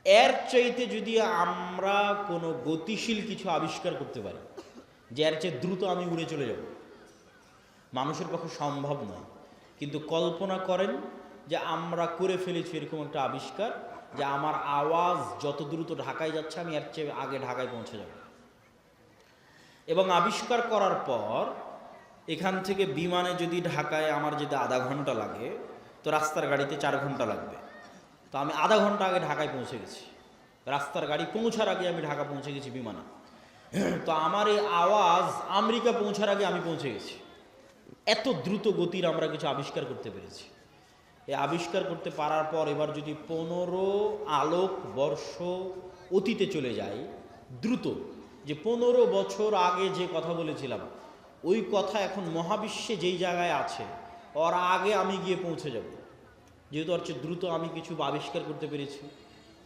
এর চাইতে যদি আমরা কোনো গতিশীল কিছু আবিষ্কার করতে পারি যে এর চেয়ে দ্রুত আমি উড়ে চলে যাব, মানুষের পক্ষে সম্ভব নয়। কিন্তু কল্পনা করেন যে আমরা করে ফেলেছি এরকম একটা আবিষ্কার যে আমার আওয়াজ যত দ্রুত ঢাকায় যাচ্ছে আমি এর চেয়ে আগে ঢাকায় পৌঁছে যাব। এবং আবিষ্কার করার পর এখান থেকে বিমানে যদি ঢাকায় আমার যেতে আধা ঘন্টা লাগে, তো রাস্তার গাড়িতে 4 ঘন্টা লাগবে। তো আমি আধা ঘন্টা আগে ঢাকায় পৌঁছে গেছি, রাস্তার গাড়ি পৌঁছার আগে আমি ঢাকা পৌঁছে গেছি বিমানে। তো আমার এই আওয়াজ আমেরিকা পৌঁছার আগে আমি পৌঁছে গেছি। এত দ্রুত গতির আমরা কিছু আবিষ্কার করতে পেরেছি। এই আবিষ্কার করতে পারার পর এবার যদি 15 আলোক বর্ষ অতীতে চলে যায় দ্রুত, যে 15 বছর আগে যে কথা বলেছিলাম ওই কথা এখন মহাবিশ্বে যেই জায়গায় আছে ওর আগে আমি গিয়ে পৌঁছে যাব, যেহেতু আর চেয়ে দ্রুত আমি কিছু আবিষ্কার করতে পেরেছি।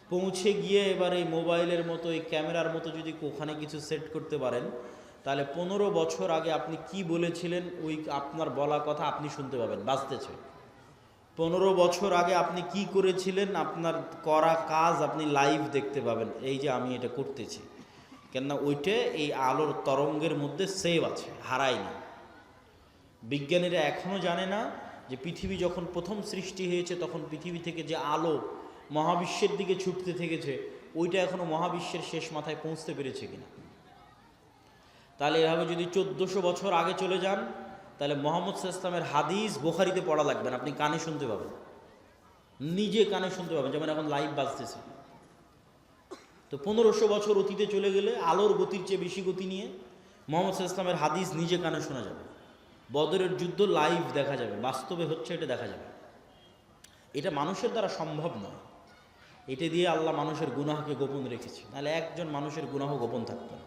পৌঁছে গিয়ে এবার এই মোবাইলের মতো, এই ক্যামেরার মতো যদি ওখানে কিছু সেট করতে পারেন, তাহলে 15 বছর আগে আপনি কি বলেছিলেন ওই আপনার বলা কথা আপনি শুনতে পাবেন, বাজতেছে। 15 বছর আগে আপনি কি করেছিলেন, আপনার করা কাজ আপনি লাইভ দেখতে পাবেন, এই যে আমি এটা করতেছি। কেননা ওইটা এই আলোর তরঙ্গের মধ্যে সেভ আছে, হারায়নি। বিজ্ঞানীরা এখনও জানে না যে পৃথিবী যখন প্রথম সৃষ্টি হয়েছে তখন পৃথিবী থেকে যে আলো মহাবিশ্বের দিকে ছুটতে থেকেছে ওইটা এখনো মহাবিশ্বের শেষ মাথায় পৌঁছতে পেরেছে কিনা। তাহলে এভাবে যদি 1400 বছর আগে চলে যান, তাহলে মোহাম্মদ সাল্লাল্লাহু আলাইহি ওয়াসাল্লামের হাদিস বুখারীতে পড়া লাগবে না, আপনি কানে শুনতে পাবেন, নিজে কানে শুনতে পাবেন, যেমন এখন লাইভ বাজতেছে। তো 1500 বছর অতীতে চলে গেলে আলোর গতির চেয়ে বেশি গতি নিয়ে মোহাম্মদ সাল্লাল্লাহু আলাইহি ওয়াসাল্লামের হাদিস নিজে কানে শোনা যাবে, বদরের যুদ্ধ লাইভ দেখা যাবে, বাস্তবে হচ্ছে এটা দেখা যাবে। এটা মানুষের দ্বারা সম্ভব নয়। এটা দিয়ে আল্লাহ মানুষের গুনাহকে গোপন রেখেছে, নাহলে একজন মানুষের গুনাহ গোপন থাকতো না।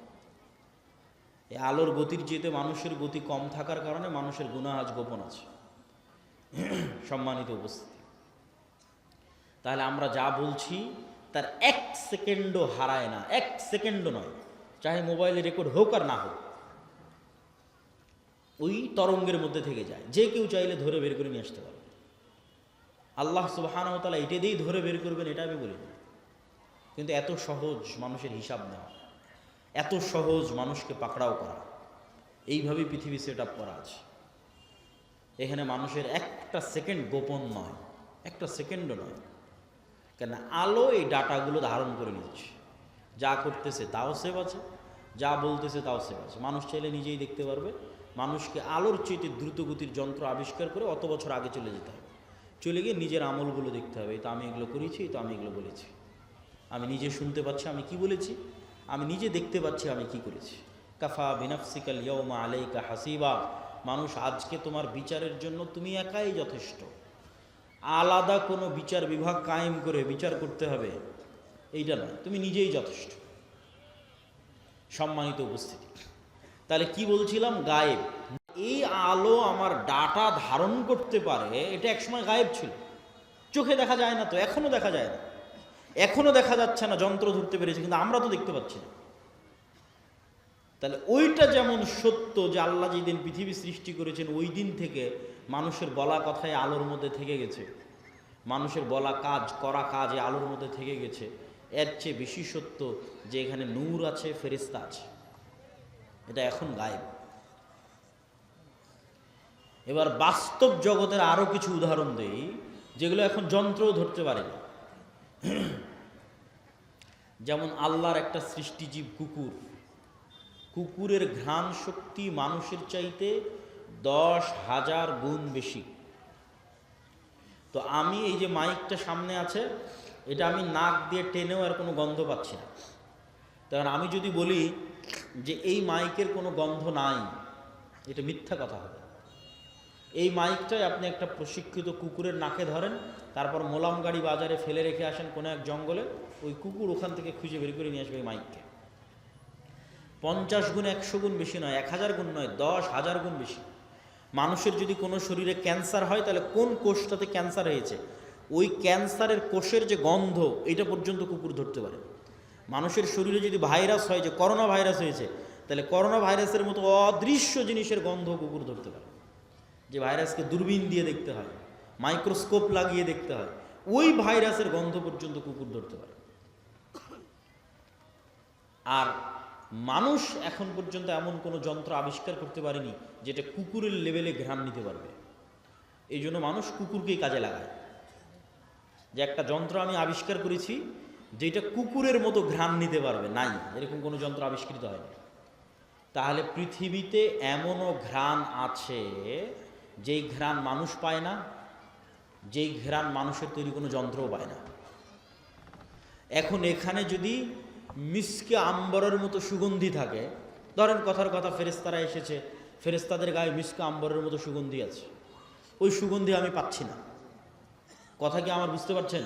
এই আলোর গতির চেয়ে মানুষের গতি কম থাকার কারণে মানুষের গুনাহ আজ গোপন আছে। সম্মানিত উপস্থিতি, তাহলে আমরা যা বলছি তার 1 সেকেন্ডও হারায় না, 1 সেকেন্ডও নয়, চাহে মোবাইলে রেকর্ড হোক আর না হোক, ওই তরঙ্গের মধ্যে থেকে যায়। যে কেউ চাইলে ধরে বের করে নিয়ে আসতে পারে। আল্লাহ সুবহানাহু ওয়া তাআলা এটা দিয়েই ধরে বের করবেন এটা আমি বলি না, কিন্তু এত সহজ মানুষের হিসাব নেওয়া, এত সহজ মানুষকে পাকড়াও করা, এইভাবেই পৃথিবী সেট আপ করা আছে। এখানে মানুষের একটা সেকেন্ড গোপন নয়, একটা সেকেন্ডও নয়। কেন আলো এই ডাটাগুলো ধারণ করে নিচ্ছে, যা করতেছে তাও সেভ আছে, যা বলতেছে তাও সেভ আছে। মানুষ চাইলে নিজেই দেখতে পারবে। মানুষকে আলোর চেয়ে দ্রুতগতির যন্ত্র আবিষ্কার করে অত বছর আগে চলে যেতে হবে, চলে গিয়ে নিজের আমলগুলো দেখতে হবে। তো আমি এগুলো করেছি, তো আমি এগুলো বলেছি, আমি নিজে শুনতে পাচ্ছি আমি কি বলেছি, আমি নিজে দেখতে পাচ্ছি আমি কি করেছি। কাফা বিনাফসিকাল ইয়াউমা আলাইকা হাসিবা, মানুষ আজকে তোমার বিচারের জন্য তুমি একাই যথেষ্ট। আলাদা কোনো বিচার বিভাগ কায়েম করে বিচার করতে হবে এইটা নয়, তুমি নিজেই যথেষ্ট। সম্মানিত উপস্থিতি, তাহলে কি বলছিলাম, গায়েব। এই আলো আমার ডাটা ধারণ করতে পারে, এটা একসময় গায়েব ছিল, চোখে দেখা যায় না, তো এখনো দেখা যায় না, এখনো দেখা যাচ্ছে না, যন্ত্র ধরতে পেরেছে কিন্তু আমরা তো দেখতে পাচ্ছি না। তাহলে ওইটা যেমন সত্য যে আল্লাহ যেদিন পৃথিবী সৃষ্টি করেছেন ওই দিন থেকে মানুষের বলা কথায় আলোর মধ্যে থেকে গেছে, মানুষের বলা কাজ করা কাজ এই আলোর মধ্যে থেকে গেছে, এর চেয়ে বেশি সত্য যে এখানে নূর আছে, ফেরেশতা আছে, এটা এখন গায়েব। এবার বাস্তব জগতের আরো কিছু উদাহরণ দেই যেগুলো এখন যন্ত্রও ধরতে পারে না। যেমন আল্লাহর একটা সৃষ্টিজীব কুকুর, কুকুরের ঘ্রাণ শক্তি মানুষের চাইতে 10,000 গুণ বেশি। তো আমি এই যে মাইকটা সামনে আছে, এটা আমি নাক দিয়ে টেনেও আর কোনো গন্ধ পাচ্ছি না। তখন আমি যদি বলি যে এই মাইকের কোনো গন্ধ নাই, এটা মিথ্যা কথা হবে। এই মাইকটাই আপনি একটা প্রশিক্ষিত কুকুরের নাকে ধরেন, তারপর মোলাম গাড়ি বাজারে ফেলে রেখে আসেন কোনো এক জঙ্গলে, ওই কুকুর ওখান থেকে খুঁজে বের করে নিয়ে আসবে এই মাইককে। 50 গুণ 100 গুণ বেশি নয়, 1000 গুণ নয়, 10,000 গুণ বেশি। মানুষের যদি কোনো শরীরে ক্যান্সার হয় তাহলে কোন কোষটাতে ক্যান্সার হয়েছে ওই ক্যান্সারের কোষের যে গন্ধ এটা পর্যন্ত কুকুর ধরতে পারে। মানুষের শরীরে যদি ভাইরাস হয়, যে করোনা ভাইরাস হয়েছে, তাহলে করোনা ভাইরাসের মতো অদৃশ্য জিনিসের গন্ধ কুকুর ধরতে পারে, যে ভাইরাসকে দূরবীন দিয়ে দেখতে হয়, মাইক্রোস্কোপ লাগিয়ে দেখতে হয়, ওই ভাইরাসের গন্ধ পর্যন্ত কুকুর ধরতে পারে। আর মানুষ এখন পর্যন্ত এমন কোনো যন্ত্র আবিষ্কার করতে পারেনি যেটা কুকুরের লেভেলে ঘ্রাণ নিতে পারবে। এই জন্য মানুষ কুকুরকেই কাজে লাগায়, যে একটা যন্ত্র আমি আবিষ্কার করেছি যেটা কুকুরের মতো ঘ্রাণ নিতে পারবে, নাই, এরকম কোনো যন্ত্র আবিষ্কৃত হয়নি। তাহলে পৃথিবীতে এমনও ঘ্রাণ আছে যেই ঘ্রাণ মানুষ পায় না, যেই ঘ্রাণ মানুষের তৈরি কোনো যন্ত্রও পায় না। এখন এখানে যদি মিসকে আম্বরের মতো সুগন্ধি থাকে, ধরেন কথার কথা ফেরেশতারা এসেছে, ফেরেশতাদের গায়ে মিসকে আম্বরের মতো সুগন্ধি আছে, ওই সুগন্ধি আমি পাচ্ছি না, কথা কি আমার বুঝতে পারছেন?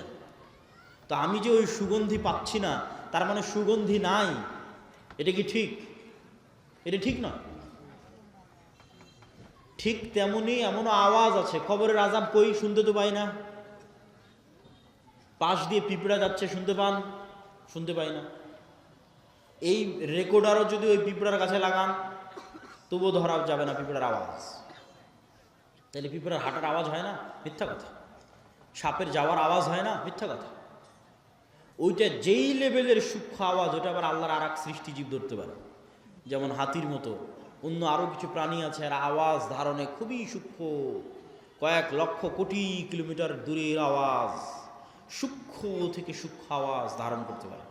তো আমি যে ওই সুগন্ধি পাচ্ছি না তার মানে সুগন্ধি নাই, এটা কি ঠিক? এটা ঠিক না। ঠিক তেমনি এমনও আওয়াজ আছে, কবরের আযাব কই, শুনতে তো পাই না, পাশ দিয়ে পিঁপড়া যাচ্ছে শুনতে পান, শুনতে পাই না। এই রেকর্ডারও যদি ওই পিঁপড়ার কাছে লাগান তবুও ধরা যাবে না পিঁপড়ার আওয়াজ। তাহলে পিঁপড়ার হাঁটার আওয়াজ হয় না? মিথ্যা কথা। সাপের যাওয়ার আওয়াজ হয় না? মিথ্যা কথা। ওইটা যেই লেভেলের সূক্ষ্ম আওয়াজ, ওটা আবার আল্লাহর আর এক সৃষ্টিজীব ধরতে পারে। যেমন হাতির মতো অন্য আরও কিছু প্রাণী আছে, আর আওয়াজ ধারণে খুবই সূক্ষ্ম, কয়েক লক্ষ কোটি কিলোমিটার দূরের আওয়াজ, সূক্ষ্ম থেকে সূক্ষ্ম আওয়াজ ধারণ করতে পারে।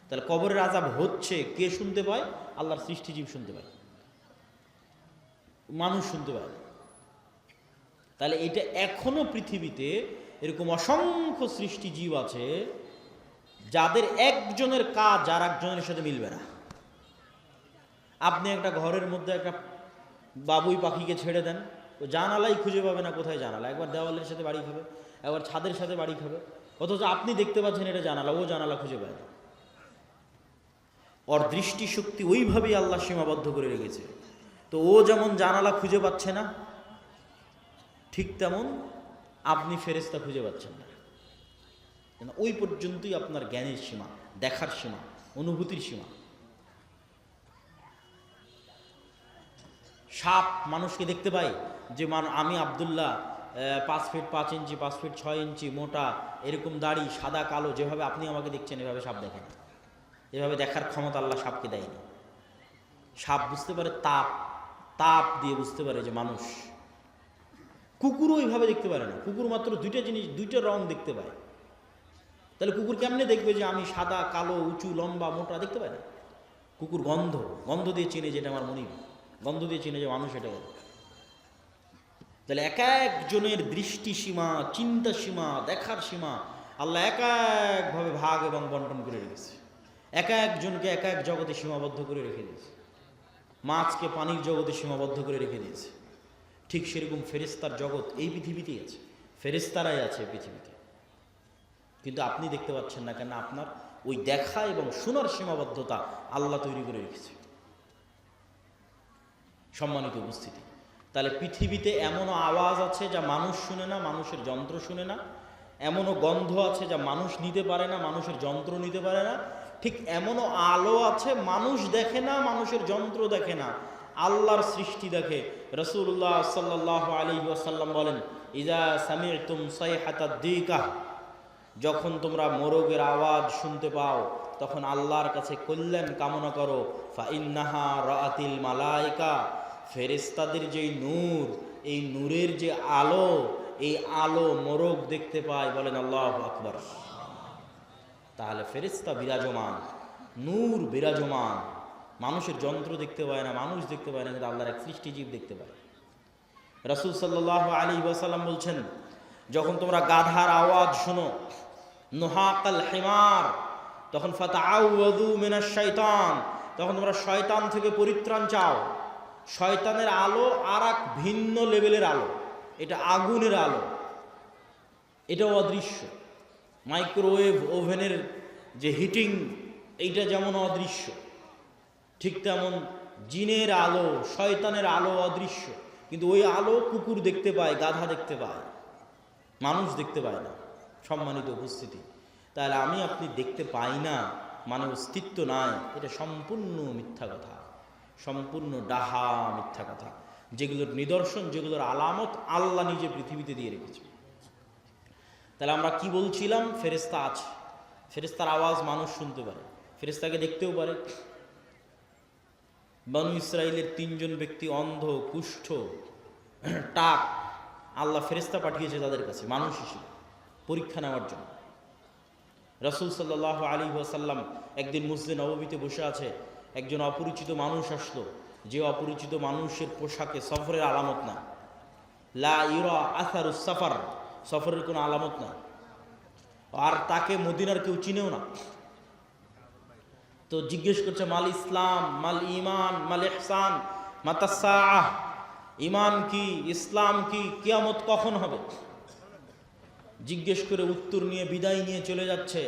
তাহলে কবরের আযাব হচ্ছে, কে শুনতে পায়? আল্লাহর সৃষ্টিজীব শুনতে পায়, মানুষ শুনতে পায়। তাহলে এটা এখনো পৃথিবীতে এরকম অসংখ্য সৃষ্টিজীব আছে যাদের একজনের কাজ আর একজনের সাথে মিলবে না। আপনি একটা ঘরের মধ্যে একটা বাবুই পাখিকে ছেড়ে দেন, ও জানালাই খুঁজে পাবে না কোথায় জানালা, একবার দেওয়ালের সাথে বাড়ি খাবে, একবার ছাদের সাথে বাড়ি খাবে, অথচ আপনি দেখতে পাচ্ছেন এটা জানালা, ও জানালা খুঁজে পায় না। ওর দৃষ্টিশক্তি ওইভাবেই আল্লাহ সীমাবদ্ধ করে রেখেছে। তো ও যেমন জানালা খুঁজে পাচ্ছে না, ঠিক তেমন আপনি ফেরেশতা খুঁজে পাচ্ছেন না। ওই পর্যন্তই আপনার জ্ঞানের সীমা, দেখার সীমা, অনুভূতির সীমা। সাপ মানুষকে দেখতে পাই, যে আমি আব্দুল্লাহ 5 ফিট 5 ইঞ্চি, 5 ফিট 6 ইঞ্চি মোটা, এরকম দাড়ি, সাদা কালো, যেভাবে আপনি আমাকে দেখছেন এভাবে সাপ দেখে না। এভাবে দেখার ক্ষমতা আল্লাহ সাপকে দেয়নি। সাপ বুঝতে পারে তাপ, তাপ দিয়ে বুঝতে পারে যে মানুষ। কুকুরও ওইভাবে দেখতে পারে না, কুকুর মাত্র দুইটা জিনিস, দুইটা রং দেখতে পায়। তাহলে কুকুর কেমনে দেখবে যে আমি সাদা কালো, উঁচু লম্বা মোটা? দেখতে পায় না। কুকুর গন্ধ, গন্ধ দিয়ে চেনে যেটা আমার মনিব, গন্ধ দিয়ে চেনে যে মানুষ এটা। তাহলে এক একজনের দৃষ্টি সীমা, চিন্তা সীমা, দেখার সীমা আল্লাহ এক একভাবে ভাগ এবং বন্টন করে রেখেছে। এক একজনকে এক এক জগতে সীমাবদ্ধ করে রেখে দিয়েছে। মাছকে পানির জগতে সীমাবদ্ধ করে রেখে দিয়েছে। ঠিক সেরকম ফেরেশতার জগৎ এই পৃথিবীতেই আছে, ফেরেশতারাই আছে পৃথিবীতে, কিন্তু আপনি দেখতে পাচ্ছেন না কেন? আপনার ওই দেখা এবং শোনার সীমাবদ্ধতা আল্লাহ তৈরি করে রেখেছে। সম্মানিত উপস্থিতি, তাহলে পৃথিবীতে এমনও আওয়াজ আছে যা মানুষ শুনে না, মানুষের যন্ত্র শুনে না। এমনও গন্ধ আছে যা মানুষ নিতে পারে না, মানুষের যন্ত্র নিতে পারে না। ঠিক এমনও আলো আছে মানুষ দেখে না, মানুষের যন্ত্র দেখে না, আল্লাহর সৃষ্টি দেখে। রাসূলুল্লাহ সাল্লাল্লাহু আলাইহি ওয়াসাল্লাম বলেন, ইজা সামি'তুম সাইহাতাদ দিকাহ, যখন তোমরা মোরগের আওয়াজ শুনতে পাও তখন আল্লাহর কাছে কল্যাণ কামনা করো। ফা ইন্নাহা রাআতিল মালাইকা, ফেরেশতাদের যেই নূর, এই নূরের যে আলো, এই আলো মোরগ দেখতে পায়। বলেন আল্লাহু আকবার। তাহলে ফেরেশতা বিরাজমান, নূর বিরাজমান। মানুষের যন্ত্র দেখতে পায় না, মানুষ দেখতে পায় না, কিন্তু আল্লাহর এক সৃষ্টিজীব দেখতে পায়। রাসূল সাল্লাল্লাহু আলাইহি ওয়াসাল্লাম বলছেন, যখন তোমরা গাধার আওয়াজ শোনো, নুহাকাল হিমার, তখন ফাতাআউযু মিনাশ শাইতান, তখন তোমরা শয়তান থেকে পরিত্রাণ চাও। শয়তানের আলো আর এক ভিন্ন লেভেলের আলো, এটা আগুনের আলো, এটাও অদৃশ্য। মাইক্রোওয়েভ ওভেনের যে হিটিং, এইটা যেমন অদৃশ্য, ঠিক তেমন জিনের আলো, শয়তানের আলো অদৃশ্য, কিন্তু ওই আলো কুকুর দেখতে পায়, গাধা দেখতে পায়, মানুষ দেখতে পায় না। সম্মানিত উপস্থিতি, তাহলে আমি আপনি দেখতে পাই না মানে অস্তিত্ব নাই, এটা সম্পূর্ণ মিথ্যা কথা, সম্পূর্ণ ডাহা মিথ্যা কথা, যেগুলোর নিদর্শন, যেগুলোর আলামত আল্লাহ নিজে পৃথিবীতে দিয়ে রেখেছে। তাহলে আমরা কি বলছিলাম? ফেরেশতা আছে, ফেরেশতার আওয়াজ মানুষ শুনতে পারে, ফেরেশতাকে দেখতেও পারে। বনু ইসরাইলের 3 জন ব্যক্তি অন্ধ, কুষ্ঠ, টাক, আল্লাহ ফেরেশতা পাঠিয়েছে তাদের কাছে মানুষ হিসেবে পরীক্ষা নেওয়ার জন্য। রাসূল সাল্লাল্লাহু আলাইহি ওয়াসাল্লাম একদিন মসজিদে নববীতে বসে আছে, একজন অপরিচিত মানুষ আসলো, যে অপরিচিত মানুষের পোশাকে সফরের আলামত না, লা ইউরা আসারুস সাফার, সফরের কোনো আলামত না, আর তাকে মদিনার কেউ চিনেও না। তো জিজ্ঞেস করছে, মাল ইসলাম, মাল ঈমান, মাল ইহসান, মাতাস সাআহ, ঈমান কি, ইসলাম কি, কিয়ামত কখন হবে? জিজ্ঞেস করে উত্তর নিয়ে বিদায় নিয়ে চলে যাচ্ছে।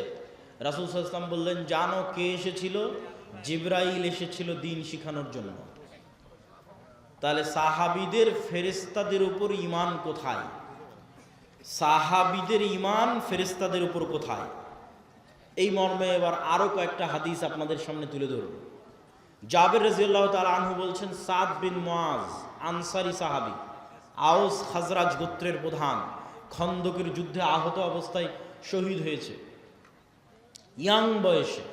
রাসূল সাল্লাল্লাহু আলাইহি ওয়াসাল্লাম বললেন, জানো কে এসেছিল? জিবরাইল এসেছিল দিন শিখানোর জন্য। তাহলে সাহাবীদের ফেরেশতাদের উপর ঈমান কোথায়? সাহাবীদের ঈমান ফেরেশতাদের উপর কোথায়? এই মর্মে এবার আরো কয়েকটা হাদিস আপনাদের সামনে তুলে ধরব। জাবের রাদিয়াল্লাহু তাআলা আনহু বলছেন, সাদ বিন মুআজ, আনসারী সাহাবী, আওস খাজরাজ গোত্রের প্রধান, খন্দকের যুদ্ধে আহত অবস্থায় শহীদ হয়েছে, ইয়াং বয়সে,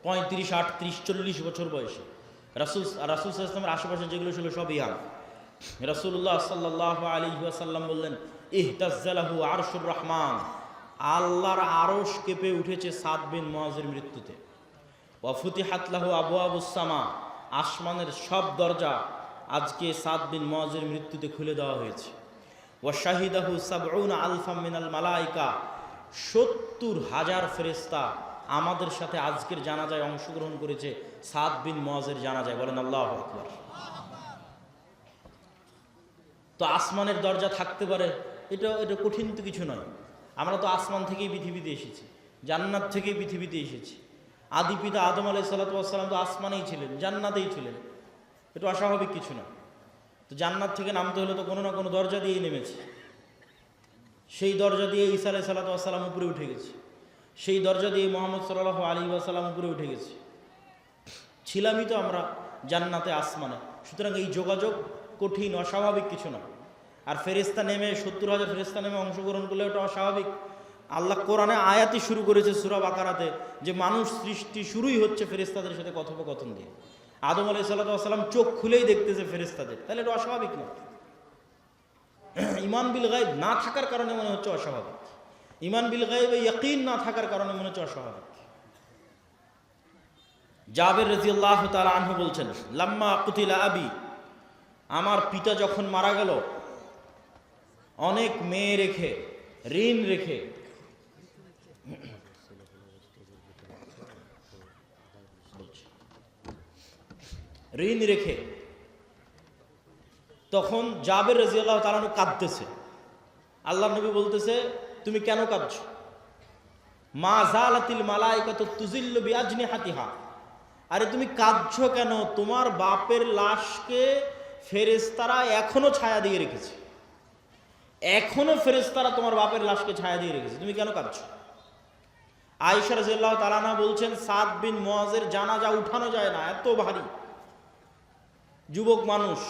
35, 38, 40 বছর বয়সে। রাসূল সাল্লাল্লাহু আলাইহি ওয়াসাল্লামের আশেপাশে যেগুলো ছিল সব ইয়াং। রাসূলুল্লাহ সাল্লাল্লাহু আলাইহি ওয়াসাল্লাম বললেন, ইহতাজ্জালাহু আরশুর রহমান, আল্লাহর আরশ কেঁপে উঠেছে সাদ বিন মুআজের মৃত্যুতে। ওয়া ফুতিহাত লাহু আবওয়াবুস সামা, আসমানের সব দরজা আজকে সাদ বিন মুআজের মৃত্যুতে খুলে দেওয়া হয়েছে। ওয়া শাহিদাহু সাবউনা আলফাম মিনাল মালাইকা, 70,000 ফেরেশতা আমাদের সাথে আজকের জানাজায় অংশগ্রহণ করেছে সাদ বিন মুআজের জানাজায়। বলেন আল্লাহু আকবার। তো আসমানের দরজা থাকতে পারে, এটা কঠিন তো কিছু নয়। আমরা তো আসমান থেকেই পৃথিবীতে এসেছি, জান্নাত থেকেই পৃথিবীতে এসেছি। আদি পিতা আদম আলাইহিস সালাতু ওয়াস সালাম তো আসমানেই ছিলেন, জান্নাতেই ছিলেন, এটা অস্বাভাবিক কিছু না। তো জান্নাত থেকে নামতে হলে তো কোনো না কোনো দরজা দিয়েই নেমেছে, সেই দরজা দিয়ে ঈসা আলাইহিস সালাতু ওয়াস সালাম উপরে উঠে গেছে, সেই দরজা দিয়ে মুহাম্মদ সাল্লাল্লাহু আলাইহি ওয়াসাল্লাম উপরে উঠে গেছে। ছিলামই তো আমরা জান্নাতে, আসমানে। সুতরাং এই যোগাযোগ কঠিন, অস্বাভাবিক কিছু না। আর ফেরেশতা নেমে 70,000 ফেরেশতা নেমে অংশগ্রহণ করলে ওটা অস্বাভাবিক। আল্লাহ কোরআনে আয়াতই শুরু করেছে সূরা বাকারাতে, যে মানুষ সৃষ্টি শুরুই হচ্ছে ফেরেশতাদের সাথে কথোপকথন দিয়ে। আদম আলাইহিস সালাতু ওয়াস সালাম চোখ খুলেই দেখতেছে ফেরেশতাদের, তাহলে এটা অস্বাভাবিক না। ঈমান বিল গায়ব না থাকার কারণে মনে হচ্ছে অস্বাভাবিক, ঈমান বিল গায়বে ইয়াকিন না থাকার কারণে মনে হচ্ছে অস্বাভাবিক। জাবের রাদিয়াল্লাহু তাআলা আনহু বলছেন, লাম্মা কুতিলা আবি, আমার পিতা যখন মারা গেল, অনেক মেয়ে রেখে, ঋণ রেখে, ঋণ রেখে, তখন জাবের রাদিয়াল্লাহু তাআলা আনহু কাঁদতেছে। আল্লাহর নবী বলতেছে, তুমি কেন কাঁদছো? মা জালাতিল মালাইকাতু তুজিল্লু বিআজনিহাতিহা, আরে তুমি কাঁদছো কেন? তোমার বাপের লাশকে ফেরেশতারা এখনো ছায়া দিয়ে রেখেছে, এখনো ফেরেশতারা তোমার বাপের লাশকে ছায়া দিয়ে রেখেছে, তুমি কেন কাঁদছো? আয়েশা রাদিয়াল্লাহু তাআলা আনহা বলছেন, সাদ বিন মুআযের জানাজা উঠানো যায় না, এত ভারী। যুবক মানুষ,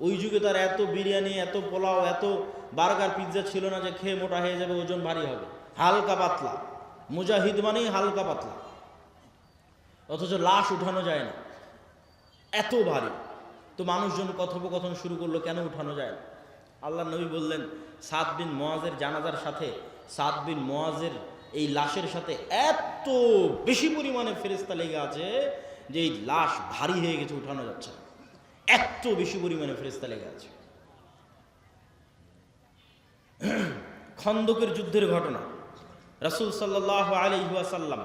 ওই যুগে তার এত বিরিয়ানি, এত পোলাও, এত বার্গার, পিৎজা ছিল না যে খেয়ে মোটা হয়ে যাবে, ওজন ভারী হবে। হালকা পাতলা, মুজাহিদ মানেই হালকা পাতলা, অথচ লাশ উঠানো যায় না, এত ভারী। তো মানুষজন কথোপকথন শুরু করলো, কেন উঠানো যায় না? আল্লাহ নবী বললেন, সাদ বিন মুআযের জানাজার সাথে, সাদ বিন মুআযের এই লাশের সাথে এত বেশি পরিমাণে ফেরেশতা লেগে আছে যে এই লাশ ভারী হয়ে গেছে, উঠানো যাচ্ছে না, এত বেশি পরিমাণে ফেরেশতা লেগে আছে। খন্দকের যুদ্ধের ঘটনা, রাসূল সাল্লাল্লাহু আলাইহি ওয়াসাল্লাম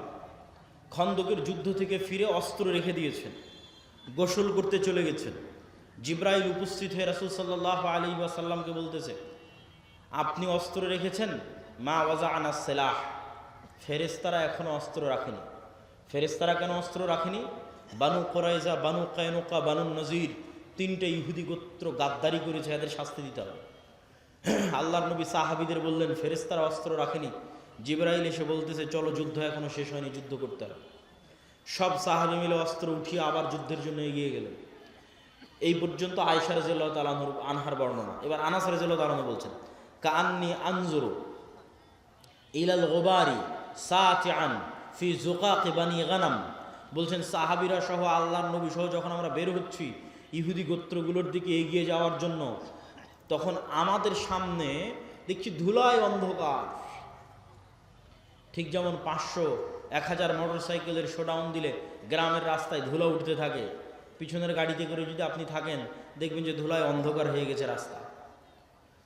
খন্দকের যুদ্ধ থেকে ফিরে অস্ত্র রেখে দিয়েছেন, গোসল করতে চলে গেছেন। জিবরাইল উপস্থিত হয়ে রাসূল সাল্লাল্লাহু আলাইহি ওয়াসাল্লামকে বলতেছে, আপনি অস্ত্র রেখেছেন, মা ওয়াজাআনা সিলাহ, ফেরেশতারা এখনো অস্ত্র রাখেনি। ফেরেশতারা কেন অস্ত্র রাখেনি? বানু কুরাইজা, বানু কায়নুকা, বানু নজির, তিনটে ইহুদি গোত্র গাদ্দারি করেছে, এদের শাস্তি দিতে হবে। আল্লাহর নবী সাহাবীদের বললেন, ফেরেশতারা অস্ত্র রাখেনি। জিবরাইল এসে বলতেছে, চলো, যুদ্ধ এখনো শেষ হয়নি, যুদ্ধ করতে হবে। সব সাহাবী মিলে অস্ত্র উঠিয়ে আবার যুদ্ধের জন্য এগিয়ে গেলেন। এই পর্যন্ত আয়েশা রাদিয়াল্লাহু তাআলা আনহার বর্ণনা। এবার আনাস রাদিয়াল্লাহু তাআলা বলছেন, কাআন্নী আনজুরু ইলাল গুবারি সাতিআন ফি যুকাকি বানি গানাম, বলছেন সাহাবীরা সহ আল্লাহর নবী সহ যখন আমরা বের হচ্ছি ইহুদি গোত্রগুলোর দিকে এগিয়ে যাওয়ার জন্য, তখন আমাদের সামনে দেখছি ধুলায় অন্ধকার। ঠিক যেমন 500-1000 মোটরসাইকেলের শোডাউন দিলে গ্রামের রাস্তায় ধুলা উঠতে থাকে, পিছনের গাড়িতে করে যদি আপনি থাকেন দেখবেন যে ধুলায় অন্ধকার হয়ে গেছে রাস্তা।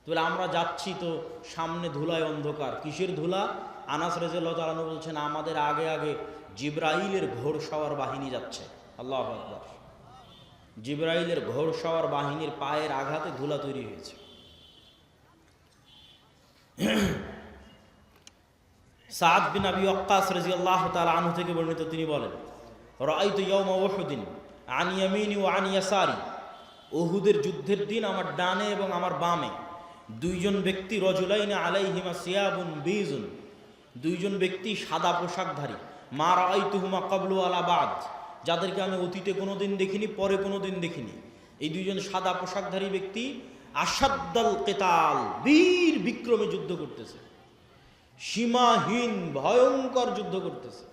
তাহলে আমরা যাচ্ছি তো সামনে ধুলায় অন্ধকার, কিসের ধুলা? আনাস রাদিয়াল্লাহু তাআলা বলছেন, আমাদের আগে আগে জিবরাইলের ঘোড়সওয়ার বাহিনী যাচ্ছে। আল্লাহু আকবার। জিবরাইলের ঘোড়সওয়ার বাহিনীর পায়ের আঘাতে ধুলা তৈরি হয়েছে। সাদ বিন আবি ওয়াক্কাস রাদিয়াল্লাহু তাআলা আনহু থেকে বর্ণিত, তিনি বলেন, রাআইতু ইয়াওমা উহুদিন আন ইয়ামিনি ওয়া আন ইয়াসারি, উহুদের যুদ্ধের দিন আমার ডানে এবং আমার বামে দুইজন ব্যক্তি, রজুলাইন আলাইহিমা সিয়াবুন বীজুন, দুইজন ব্যক্তি সাদা পোশাকধারী, মা রাআইতুহুমা ক্বাবলু ওয়ালা বাদ, যাদেরকে আমি অতীতে কোনোদিন দেখিনি, পরে কোনোদিন দেখিনি। এই দুইজন সাদা পোশাকধারী ব্যক্তি আসাদ্দাল কিতাল, বীর বিক্রমে যুদ্ধ করতেছে, সীমাহীন ভয়ঙ্কর যুদ্ধ করতেছে।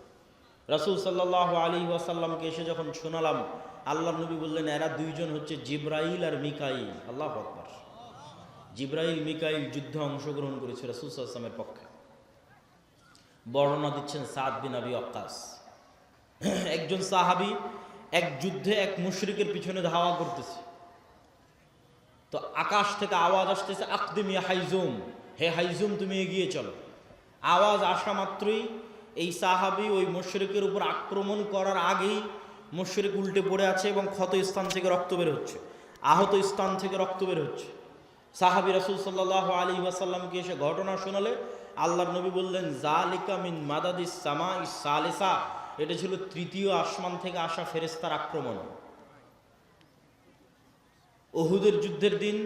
রাসূল সাল্লাল্লাহু আলাইহি ওয়াসাল্লামকে এসে যখন শোনালাম, আল্লাহর নবী বললেন, এরা দুইজন হচ্ছে জিবরাইল আর মিকাইল। আল্লাহু আকবার। জিবরাইল মিকাইল যুদ্ধে অংশগ্রহণ করেছে রাসূল সাল্লাল্লাহু আলাইহি ওয়াসাল্লামের পক্ষে। বর্ণনা দিচ্ছেন সাদ বিন আবি ওয়াক্কাস। একজন সাহাবী এক যুদ্ধে এক মুশরিকের পিছনে ধাওয়া করতেছে, তো আকাশ থেকে আওয়াজ আসতেছে, আকদিম ইয়া হাইজুম, হে হাইজুম তুমি এগিয়ে চলো। আওয়াজ আসা মাত্রই এই সাহাবী ওই মুশরিকের উপর আক্রমণ করার আগেই মুশরিক উল্টে পড়ে আছে এবং ক্ষত স্থান থেকে রক্ত বের হচ্ছে, আহত স্থান থেকে রক্ত বের হচ্ছে। সাহাবী রাসূল সাল্লাল্লাহু আলাইহি ওয়াসাল্লামকে এসে ঘটনা শোনালে আল্লাহর নবী বললেন, জালিকা মিন মাদাদিস সামাইস সালিসা, এটা ছিল তৃতীয় আসমান থেকে আসা ফেরেশতার আক্রমণ। উহুদের যুদ্ধের দিন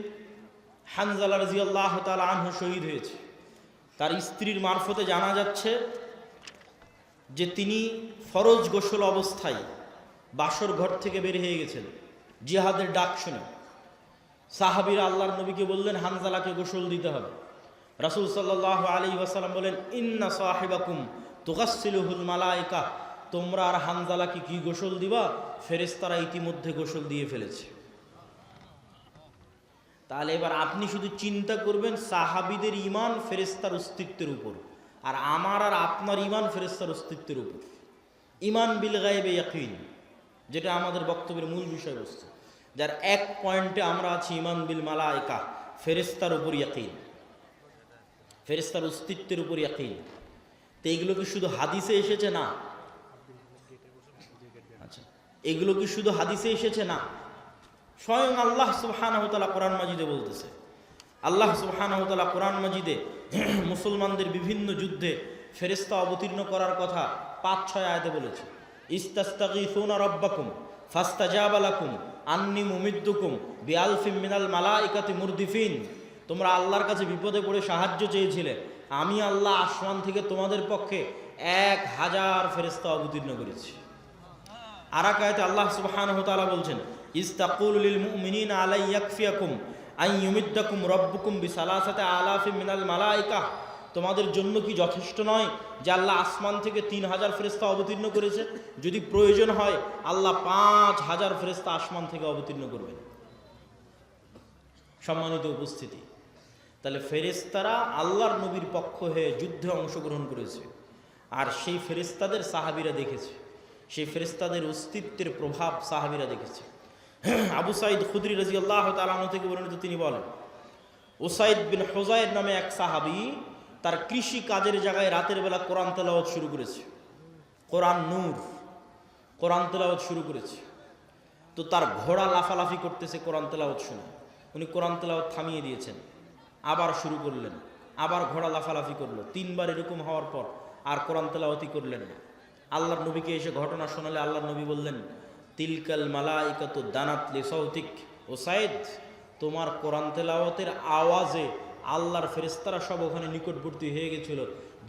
হানজালা রাদিয়াল্লাহু তাআলা আনহু শহীদ হয়েছে। তার স্ত্রীর মারফতে জানা যাচ্ছে যে তিনি ফরজ গোসল অবস্থায় বাসর ঘর থেকে বের হয়ে গেছেন জিহাদের ডাক শুনে। সাহাবীরা আল্লাহর নবীকে বললেন, হানজালাকে গোসল দিতে হবে। রাসূল সাল্লাল্লাহু আলাইহি ওয়াসাল্লাম বলেন, ইন্না সাহিবাকুম তুগাসসিলুহুল মালায়েকা, তোমরা আর হানজালাকে কি গোসল দিবা? ফেরেশতারা ইতিমধ্যে গোসল দিয়ে ফেলেছে। তাহলে এবার আপনি শুধু চিন্তা করবেন সাহাবীদের ঈমান ফেরেশতার অস্তিত্বের উপর, আর আমার আর আপনার ঈমান ফেরেশতার অস্তিত্বের উপর। ঈমান বিল গায়বে ইয়াকিন, যেটা আমাদের বক্তব্যের মূল বিষয়বস্তু, যার এক পয়েন্টে আমরা আছি ঈমান বিল মালায়েকা, ফেরেশতার উপর ইয়াকিন, ফেরেশতার অস্তিত্বের উপর ইয়াকিন। তো এগুলো কি শুধু হাদিসে এসেছে? না। আচ্ছা, এগুলো কি শুধু হাদিসে এসেছে? না, স্বয়ং আল্লাহ সুবহানাহু ওয়া তাআলা কোরআন মাজিদে বলতেছে। আল্লাহ সুবহানাহু ওয়া তাআলা কোরআন মাজিদে মুসলমানদের বিভিন্ন যুদ্ধে ফেরেশতা অবতীর্ণ করার কথা 5-6 আয়াতে বলেছে। ইস্তাস্তাগীসুনা রাব্বাকুম ফাস্তাজাবা লাকুম আন্নি মুমিদ্দুকুম বিআলফিম মিনাল মালাইকাতি মুরদিফিন, তোমরা আল্লাহর কাছে বিপদে পড়ে সাহায্য চেয়েছিলে, আমি আল্লাহ আসমান থেকে তোমাদের পক্ষে 1000 ফেরেশতা অবতীর্ণ করেছি। আর এক আয়াতে আল্লাহ সুবহানাহু ওয়া তাআলা বলছেন, ইস্তাকুলু লিল মুমিনিনা আলাই ইয়াকফিয়াকুম আন ইউমিদ্দাকুম রাব্বুকুম বিসালাসাতি আলাফিম মিনাল মালাইকা, তোমাদের জন্য কি যথেষ্ট নয় যে আল্লাহ আসমান থেকে 3000 ফেরেশতা অবতীর্ণ করেছে? যদি প্রয়োজন হয় আল্লাহ 5000 ফেরেশতা আসমান থেকে অবতীর্ণ করবেন। সম্মানিত উপস্থিতি, তাহলে ফেরেশতারা আল্লাহর নবীর পক্ষ হয়ে যুদ্ধে অংশগ্রহণ করেছে, আর সেই ফেরেশতাদের সাহাবীরা দেখেছে, সেই ফেরেশতাদের অস্তিত্বের প্রভাব সাহাবীরা দেখেছে। আবু সাঈদ খুদরি রাদিয়াল্লাহু তাআলা আনহু থেকে বর্ণিত, তিনি বলেন, উসাইদ বিন হুযাইর নামে এক সাহাবী তার কৃষি কাজের জায়গায় রাতের বেলা কোরআন তেলাওয়াত শুরু করেছে। কোরআন নূর, কোরআন তেলাওয়াত শুরু করেছে। তো তার ঘোড়া লাফালাফি করতেছে কোরআন তেলাওয়াত শুনে, উনি কোরআন তেলাওয়াত থামিয়ে দিয়েছেন, আবার শুরু করলেন, আবার ঘোড়া লাফালাফি করলো। 3 বার এরকম হওয়ার পর আর কোরআন তেলাওয়াতই করলেন না। আল্লাহর নবীকে এসে ঘটনা শোনালে আল্লাহর নবী বললেন, তিলকাল মালাইকাতু দানাত লিসাউতিক, ও সাইদ, তোমার কোরআন তেলাওয়াতের আওয়াজে আল্লাহর ফেরেশতারা সব ওখানে নিকটবর্তী হয়ে গেছিল,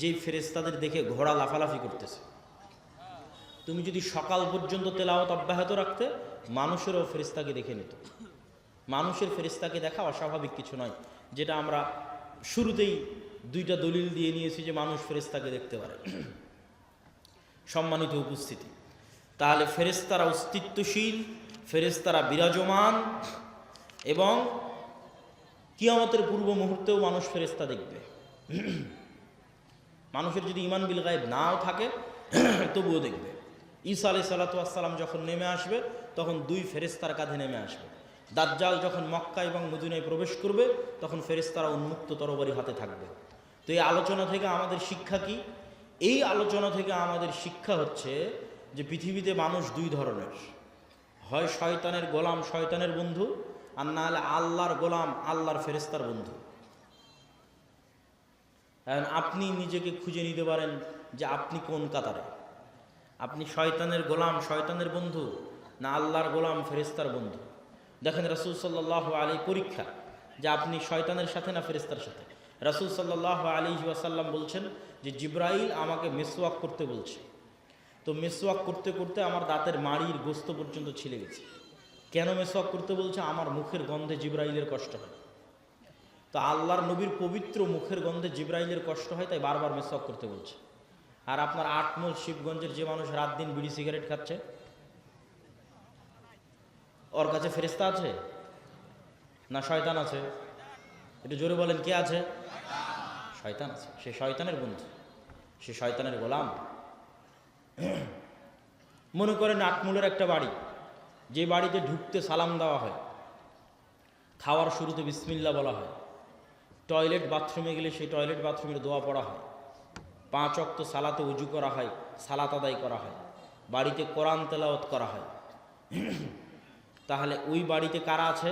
যেই ফেরেশতাদের দেখে ঘোড়া লাফালাফি করতেছে। তুমি যদি সকাল পর্যন্ত তেলাওয়াত অব্যাহত রাখতে, মানুষেরও ফেরেশতাকে দেখে নিত। মানুষের ফেরেশতাকে দেখা অস্বাভাবিক কিছু নয়, যেটা আমরা শুরুতেই 2টা দলিল দিয়ে নিয়েছি যে মানুষ ফেরেশতাকে দেখতে পারে। সম্মানিত উপস্থিতি, তাহলে ফেরেশতারা অস্তিত্বশীল, ফেরেশতারা বিরাজমান, এবং কিয়ামতের পূর্ব মুহূর্তেও মানুষ ফেরেশতা দেখবে। মানুষের যদি ঈমান বিল গায়ব নাও থাকে তবুও দেখবে। ঈসা আলাইহিস সালাতু ওয়াস সালাম যখন নেমে আসবে তখন 2 ফেরেশতার কাঁধে নেমে আসবে। দাজ্জাল যখন মক্কা এবং মদিনায় প্রবেশ করবে তখন ফেরেশতারা উন্মুক্ত তরবারি হাতে থাকবে। তো এই আলোচনা থেকে আমাদের শিক্ষা কি? এই আলোচনা থেকে আমাদের শিক্ষা হচ্ছে যে পৃথিবীতে মানুষ 2 ধরনের, হয় শয়তানের গোলাম, শয়তানের বন্ধু, আর না হলে আল্লাহর গোলাম, আল্লাহর ফেরেশতার বন্ধু। আপনি নিজেকে খুঁজে নিতে পারেন যে আপনি কোন কাতারে, আপনি শয়তানের গোলাম, শয়তানের বন্ধু, না আল্লাহর গোলাম, ফেরেশতার বন্ধু। দেখেন রাসূল সাল্লাল্লাহু আলাইহি পরীক্ষা যে আপনি শয়তানের সাথে না ফেরেশতার সাথে। রাসূল সাল্লাল্লাহু আলাইহি ওয়াসাল্লাম বলছেন যে জিবরাইল আমাকে মেসওয়াক করতে বলছে, তো মেসওয়াক করতে করতে আমার দাঁতের মাড়ির গোস্ত পর্যন্ত ছিলে গেছে। কেন মেসওয়াক করতে বলছে? আমার মুখের গন্ধে জিবরাইলের কষ্ট হয়। তো আল্লাহর নবীর পবিত্র মুখের গন্ধে জিবরাইলের কষ্ট হয়, তাই বারবার মেসওয়াক করতে বলছে। আর আপনার 8 মাইল শিবগঞ্জের যে মানুষ রাত দিন বিড়ি সিগারেট খাচ্ছে, ওর কাছে ফেরেশতা আছে না শয়তান আছে? একটু জোরে বলেন, কে আছে? শয়তান আছে। সে শয়তানের বন্ধু, সে শয়তানের গোলাম। মনে করেন 8 মাইলের একটা বাড়ি, যে বাড়িতে ঢুকতে সালাম দেওয়া হয়, খাওয়ার শুরুতে বিসমিল্লাহ বলা হয়, টয়লেট বাথরুমে গেলে সেই টয়লেট বাথরুমের দোয়া পড়া হয়, 5 ওয়াক্ত সালাতে উজু করা হয়, সালাত আদায় করা হয়, বাড়িতে কোরআন তেলাওয়াত করা হয়, তাহলে ওই বাড়িতে কারা আছে?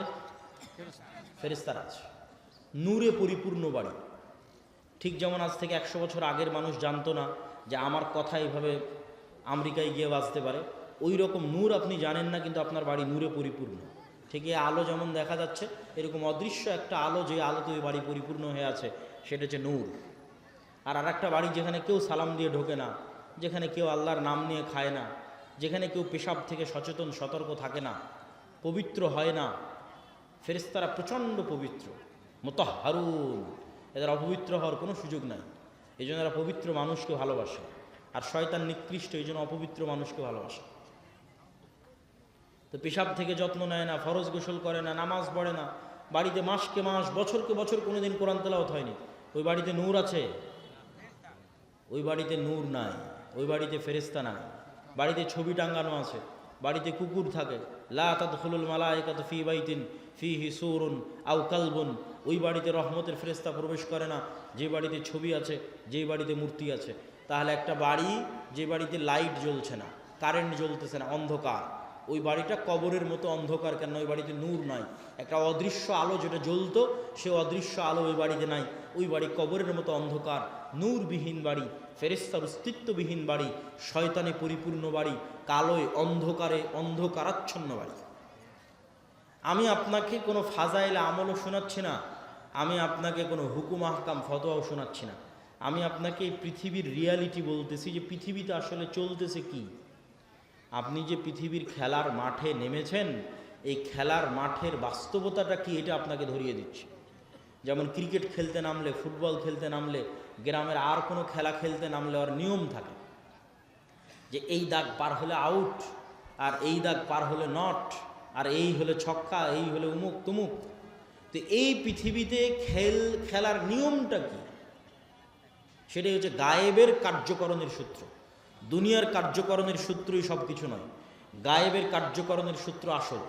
ফেরেশতারা আছে। নূরে পরিপূর্ণ বাড়ি। ঠিক যেমন আজ থেকে 100 বছর আগের মানুষ জানতো না যে আমার কথা এইভাবে আমেরিকায় গিয়ে বাজতে পারে, ওই রকম নূর আপনি জানেন না, কিন্তু আপনার বাড়ি নূরে পরিপূর্ণ। ঠিক এই আলো যেমন দেখা যাচ্ছে, এরকম অদৃশ্য একটা আলো, যে আলোতে ওই বাড়ি পরিপূর্ণ হয়ে আছে, সেটা হচ্ছে নূর। আর একটা বাড়ি যেখানে কেউ সালাম দিয়ে ঢোকে না, যেখানে কেউ আল্লাহর নাম নিয়ে খায় না, যেখানে কেউ পেশাব থেকে সচেতন সতর্ক থাকে না, পবিত্র হয় না, ফেরেশতারা প্রচণ্ড পবিত্র, মুতাহহারুন, এদের অপবিত্র হওয়ার কোনো সুযোগ নাই। এই জন্য এরা পবিত্র মানুষকে ভালোবাসে, আর শয়তান নিকৃষ্ট, এই জন্য অপবিত্র মানুষকে ভালোবাসে। তো পেশাব থেকে যত্ন নেয় না, ফরজ গোসল করে না, নামাজ পড়ে না, বাড়িতে মাসকে মাস, বছরকে বছর কোনোদিন কোরআন তেলাওয়াত হয়নি, ওই বাড়িতে নূর আছে? ওই বাড়িতে নূর নাই, ওই বাড়িতে ফেরেশতা নাই। বাড়িতে ছবি টাঙ্গানো আছে, বাড়িতে কুকুর থাকে, লা তাদখুলুল মালাইকাতু ফি বাইতিন ফিহি সূরুন আও কালবুন, ওই বাড়িতে রহমতের ফেরেশতা প্রবেশ করে না যে বাড়িতে ছবি আছে, যেই বাড়িতে মূর্তি আছে। তাহলে একটা বাড়ি যে বাড়িতে লাইট জ্বলছে না, কারেন্ট জ্বলতেছে না, অন্ধকার, ওই বাড়িটা কবরের মতো অন্ধকার। কেন? ওই বাড়িতে নূর নাই। একটা অদৃশ্য আলো যেটা জ্বলতো, সে অদৃশ্য আলো ওই বাড়িতে নাই, ওই বাড়ি কবরের মতো অন্ধকার, নূরবিহীন বাড়ি, ফেরেশতার অস্তিত্ববিহীন বাড়ি, শয়তানে পরিপূর্ণ বাড়ি, কালোয় অন্ধকারে অন্ধকারাচ্ছন্ন বাড়ি। আমি আপনাকে কোনো ফাজাইল আমলও শোনাচ্ছি না, আমি আপনাকে কোনো হুকুম আহকাম ফতোয়াও শোনাচ্ছি না, আমি আপনাকে এই পৃথিবীর রিয়ালিটি বলতেছি যে পৃথিবীতে আসলে চলতেছে কি। আপনি যে পৃথিবীর খেলার মাঠে নেমেছেন, এই খেলার মাঠের বাস্তবতাটা কি এটা আপনাকে ধরিয়ে দিচ্ছে। যেমন ক্রিকেট খেলতে নামলে, ফুটবল খেলতে নামলে, গ্রামের আর কোনো খেলা খেলতে নামলে আর নিয়ম থাকে যে এই দাগ পার হলে আউট, আর এই দাগ পার হলে নট, আর এই হলে ছক্কা, এই হলে উমুক তুমুক। তো এই পৃথিবীতে খেলার নিয়মটা কি, সেটাই হচ্ছে গায়েবের কার্যকরণের সূত্র। দুনিয়ার কার্যকরণের সূত্রই সব কিছু নয়, গায়েবের কার্যকরণের সূত্র আসল।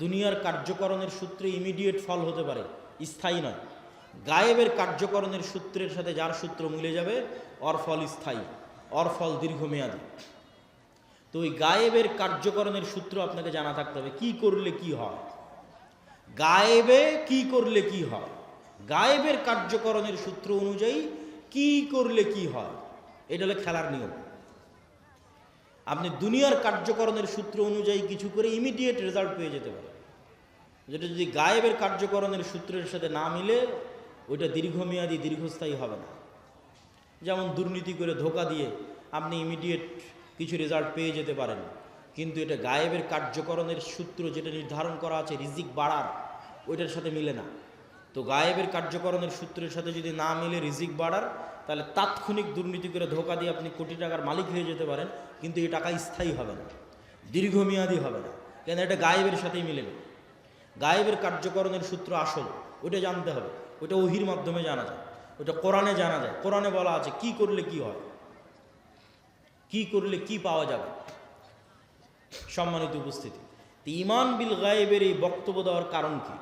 দুনিয়ার কার্যকরণের সূত্রে ইমিডিয়েট ফল হতে পারে, স্থায়ী নয়। গায়েবের কার্যকরণের সূত্রের সাথে যার সূত্র মিলে যাবে, ওর ফল স্থায়ী, ওর ফল দীর্ঘমেয়াদী। তো ওই গায়েবের কার্যকরণের সূত্র আপনাকে জানা থাকতে হবে। কি করলে কি হয়, গায়েবে কি করলে কি হয়, গায়েবের কার্যকরণের সূত্র অনুযায়ী কি করলে কি হয়, এটা হলো খেলার নিয়ম। আপনি দুনিয়ার কার্যকরণের সূত্র অনুযায়ী কিছু করে ইমিডিয়েট রেজাল্ট পেয়ে যেতে পারেন, যেটা যদি গায়েবের কার্যকরণের সূত্রের সাথে না মিলে ওইটা দীর্ঘমেয়াদী দীর্ঘস্থায়ী হবে না। যেমন দুর্নীতি করে ধোঁকা দিয়ে আপনি ইমিডিয়েট কিছু রেজাল্ট পেয়ে যেতে পারেন, কিন্তু এটা গায়েবের কার্যকরণের সূত্র যেটা নির্ধারণ করা আছে রিজিক বাড়ার, ওইটার সাথে মিলে না। তো গায়েবের কার্যকরণের সূত্রের সাথে যদি না মিলে রিজিক বাড়ার, তাহলে তাৎক্ষণিক দুর্নীতি করে ধোঁকা দিয়ে আপনি কোটি টাকার মালিক হয়ে যেতে পারেন, কিন্তু এই টাকা স্থায়ী হবে না, দীর্ঘমেয়াদী হবে না, কেন এটা গায়েবের সাথেই মিলে না। গায়েবের কার্যকরণের সূত্র আসল, ওইটা জানতে হবে। ওইটা ওহির মাধ্যমে জানা যায়, ওইটা কোরআনে জানা যায়। কোরআনে বলা আছে কি করলে কি হয়, কি করলে কি পাওয়া যাবে। সম্মানিত উপস্থিতি, ঈমান বিল গায়েবের এই বক্তব্য দেওয়ার কারণ কি?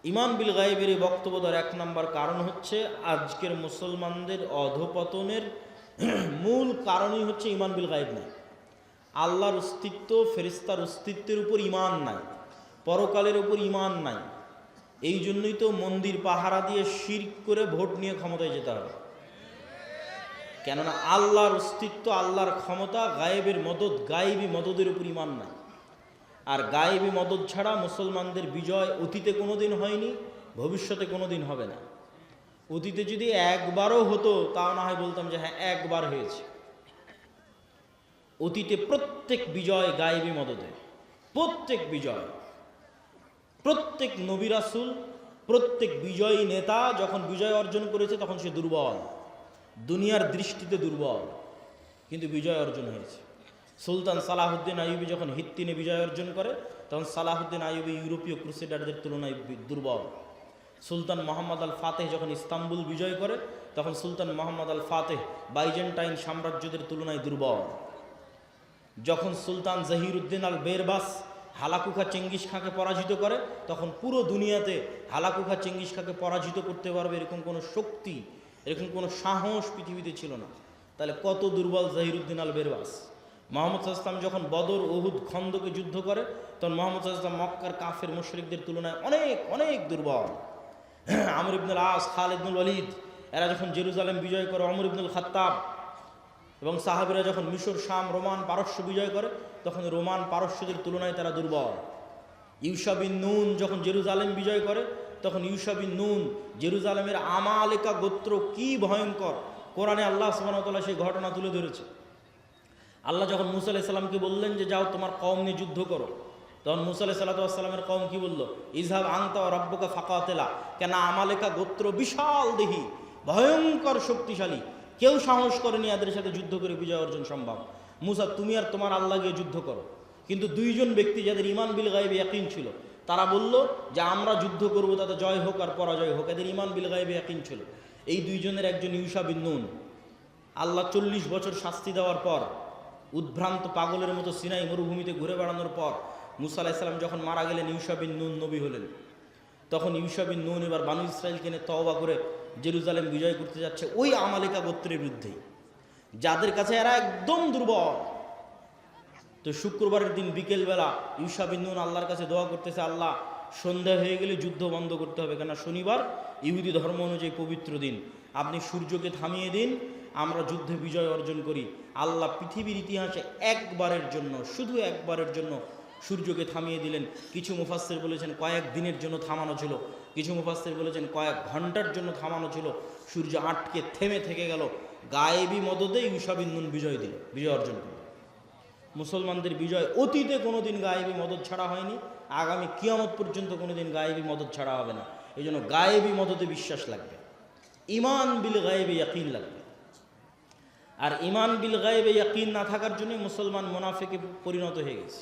ঈমান বিল গায়েবের এই বক্তব্য দেওয়ার এক নম্বর কারণ হচ্ছে আজকের মুসলমানদের অধপতনের মূল কারণই হচ্ছে ঈমান বিল গায়েব নাই। আল্লাহর অস্তিত্ব, ফেরেশতার অস্তিত্বের উপর ঈমান নাই, পরকালের উপর ঈমান নাই। এই জন্যই তো মন্দির পাহারা দিয়ে শিরক করে ভোট নিয়ে ক্ষমতায় যেতে হবে। কেননা আল্লাহর অস্তিত্ব, আল্লাহর ক্ষমতা, গায়েবের মদদ, গায়েবী মদদের উপর ঈমান নাই। আর গায়েবী মদদ ছাড়া মুসলমানদের বিজয় অতীতে কোনোদিন হয়নি, ভবিষ্যতে কোনোদিন হবে না। অতীতে যদি একবারও হতো তাও না হয় বলতাম যে হ্যাঁ একবার হয়েছে। অতীতে প্রত্যেক বিজয় গায়েবী মদদে, প্রত্যেক বিজয়, প্রত্যেক নবী রাসূল, প্রত্যেক বিজয়ী নেতা যখন বিজয় অর্জন করেছে তখন সে দুর্বল, দুনিয়ার দৃষ্টিতে দুর্বল, কিন্তু বিজয় অর্জন হয়েছে। সুলতান সালাহুদ্দিন আইয়ুবী যখন হিত্তিনে বিজয় অর্জন করে তখন সালাহুদ্দিন আইয়ুবী ইউরোপীয় ক্রুসেডারদের তুলনায় দুর্বল। সুলতান মোহাম্মদ আল ফাতেহ যখন ইস্তাম্বুল বিজয় করে তখন সুলতান মোহাম্মদ আল ফাতেহ বাইজেন্টাইন সাম্রাজ্যদের তুলনায় দুর্বল। যখন সুলতান জহিরুদ্দিন আল বেরবাস হালাকুখা চেঙ্গিস খাঁকে পরাজিত করে তখন পুরো দুনিয়াতে হালাকুখা চেঙ্গিস খাঁকে পরাজিত করতে পারবে এরকম কোনো শক্তি, এরকম কোনো সাহস পৃথিবীতে ছিল না। তাহলে কত দুর্বল জহিরুদ্দিন আল বেরবাস। মোহাম্মদ সাল্লাল্লাহু আলাইহি ওয়াসাল্লাম যখন বদর, উহুদ, খন্দকে যুদ্ধ করে তখন মোহাম্মদ সাল্লাল্লাহু আলাইহি ওয়াসাল্লাম মক্কার কাফের মুশরিকদের তুলনায় অনেক অনেক দুর্বল। আমর ইবনুল আস, খালিদ ইবনুল ওয়ালিদ এরা যখন জেরুজালেম বিজয় করে, ওমর ইবনুল খাত্তাব এবং সাহাবীরা যখন মিশর, শাম, রোমান, পারস্য বিজয় করে তখন রোমান পারস্যদের তুলনায় তারা দুর্বল। ইউশা বিন নুন যখন জেরুজালেম বিজয় করে তখন ইউশা বিন নুন, জেরুজালেমের আমালেকা গোত্র কি ভয়ঙ্কর, কোরআনে আল্লাহ সুবহানাহু ওয়া তাআলা সেই ঘটনা তুলে ধরেছে। আল্লাহ যখন মুসা আলাইহিস সালামকে বললেন যে যাও তোমার কওম নিয়ে যুদ্ধ করো, তখন মুসা আলাইহিস সালামের কওম কি বলল? ইযহাব আনতা ওয়া রাব্বুকা ফাকাতিলা। কেন আমালেকা গোত্র বিশাল দেহি, ভয়ঙ্কর শক্তিশালী, কেউ সাহস করেনি এদের সাথে যুদ্ধ করে বিজয় অর্জন সম্ভব। মুসা তুমি আর তোমার আল্লাহ গিয়ে যুদ্ধ করো। কিন্তু দুইজন ব্যক্তি যাদের ঈমান বিল গায়বে ইয়াকিন ছিল তারা বলল যে আমরা যুদ্ধ করব, তাতে জয় হোক আর পরাজয় হোক। এদের ঈমান বিল গায়বে ইয়াকিন ছিল। এই দুইজনের একজন ইউশা বিন নুন। আল্লাহ 40 বছর শাস্তি দেওয়ার পর, উদ্ভ্রান্ত পাগলের মতো সিনাই মরুভূমিতে ঘুরে বেড়ানোর পর মুসা আলাইহিস সালাম যখন মারা গেলেন, ইউশা বিন নুন নবী হলেন। তখন ইউশা বিন নুন এবার বানু ইসরাইলকে নিয়ে তওবা করে জেরুজালেম বিজয় করতে যাচ্ছে ওই আমালেকা গোত্রের বিরুদ্ধেই, যাদের কাছে এরা একদম দুর্বল। তো শুক্রবারের দিন বিকেলবেলা ইউশা বিন নুন আল্লাহর কাছে দোয়া করতেছে, আল্লাহ সন্ধ্যা হয়ে গেলে যুদ্ধ বন্ধ করতে হবে, কেন শনিবার ইহুদি ধর্ম অনুযায়ী পবিত্র দিন, আপনি সূর্যকে থামিয়ে দিন, আমরা যুদ্ধে বিজয় অর্জন করি। আল্লাহ পৃথিবীর ইতিহাসে একবারের জন্য, শুধু একবারের জন্য সূর্যকে থামিয়ে দিলেন। কিছু মুফাসসির বলেছেন কয়েক দিনের জন্য থামানো ছিল, কিছু মুফাসসির বলেছেন কয়েক ঘন্টার জন্য থামানো ছিল। সূর্য আটকে থেমে থেকে গেল। গায়েবী মদদে ইউশা বিন নুন বিজয় দিল, বিজয় অর্জন করল। মুসলমানদের বিজয় অতীতে কোনোদিন গায়েবী মদদ ছাড়া হয়নি, আগামী কিয়ামত পর্যন্ত কোনোদিন গায়েবী মদদ ছাড়া হবে না। এই জন্য গায়েবী মদদে বিশ্বাস লাগবে, ইমান বিল গায়েবে ইয়াকিন লাগবে। আর ইমান বিল গায়েবে ইয়াকিন না থাকার জন্যই মুসলমান মুনাফিকে পরিণত হয়ে গেছে।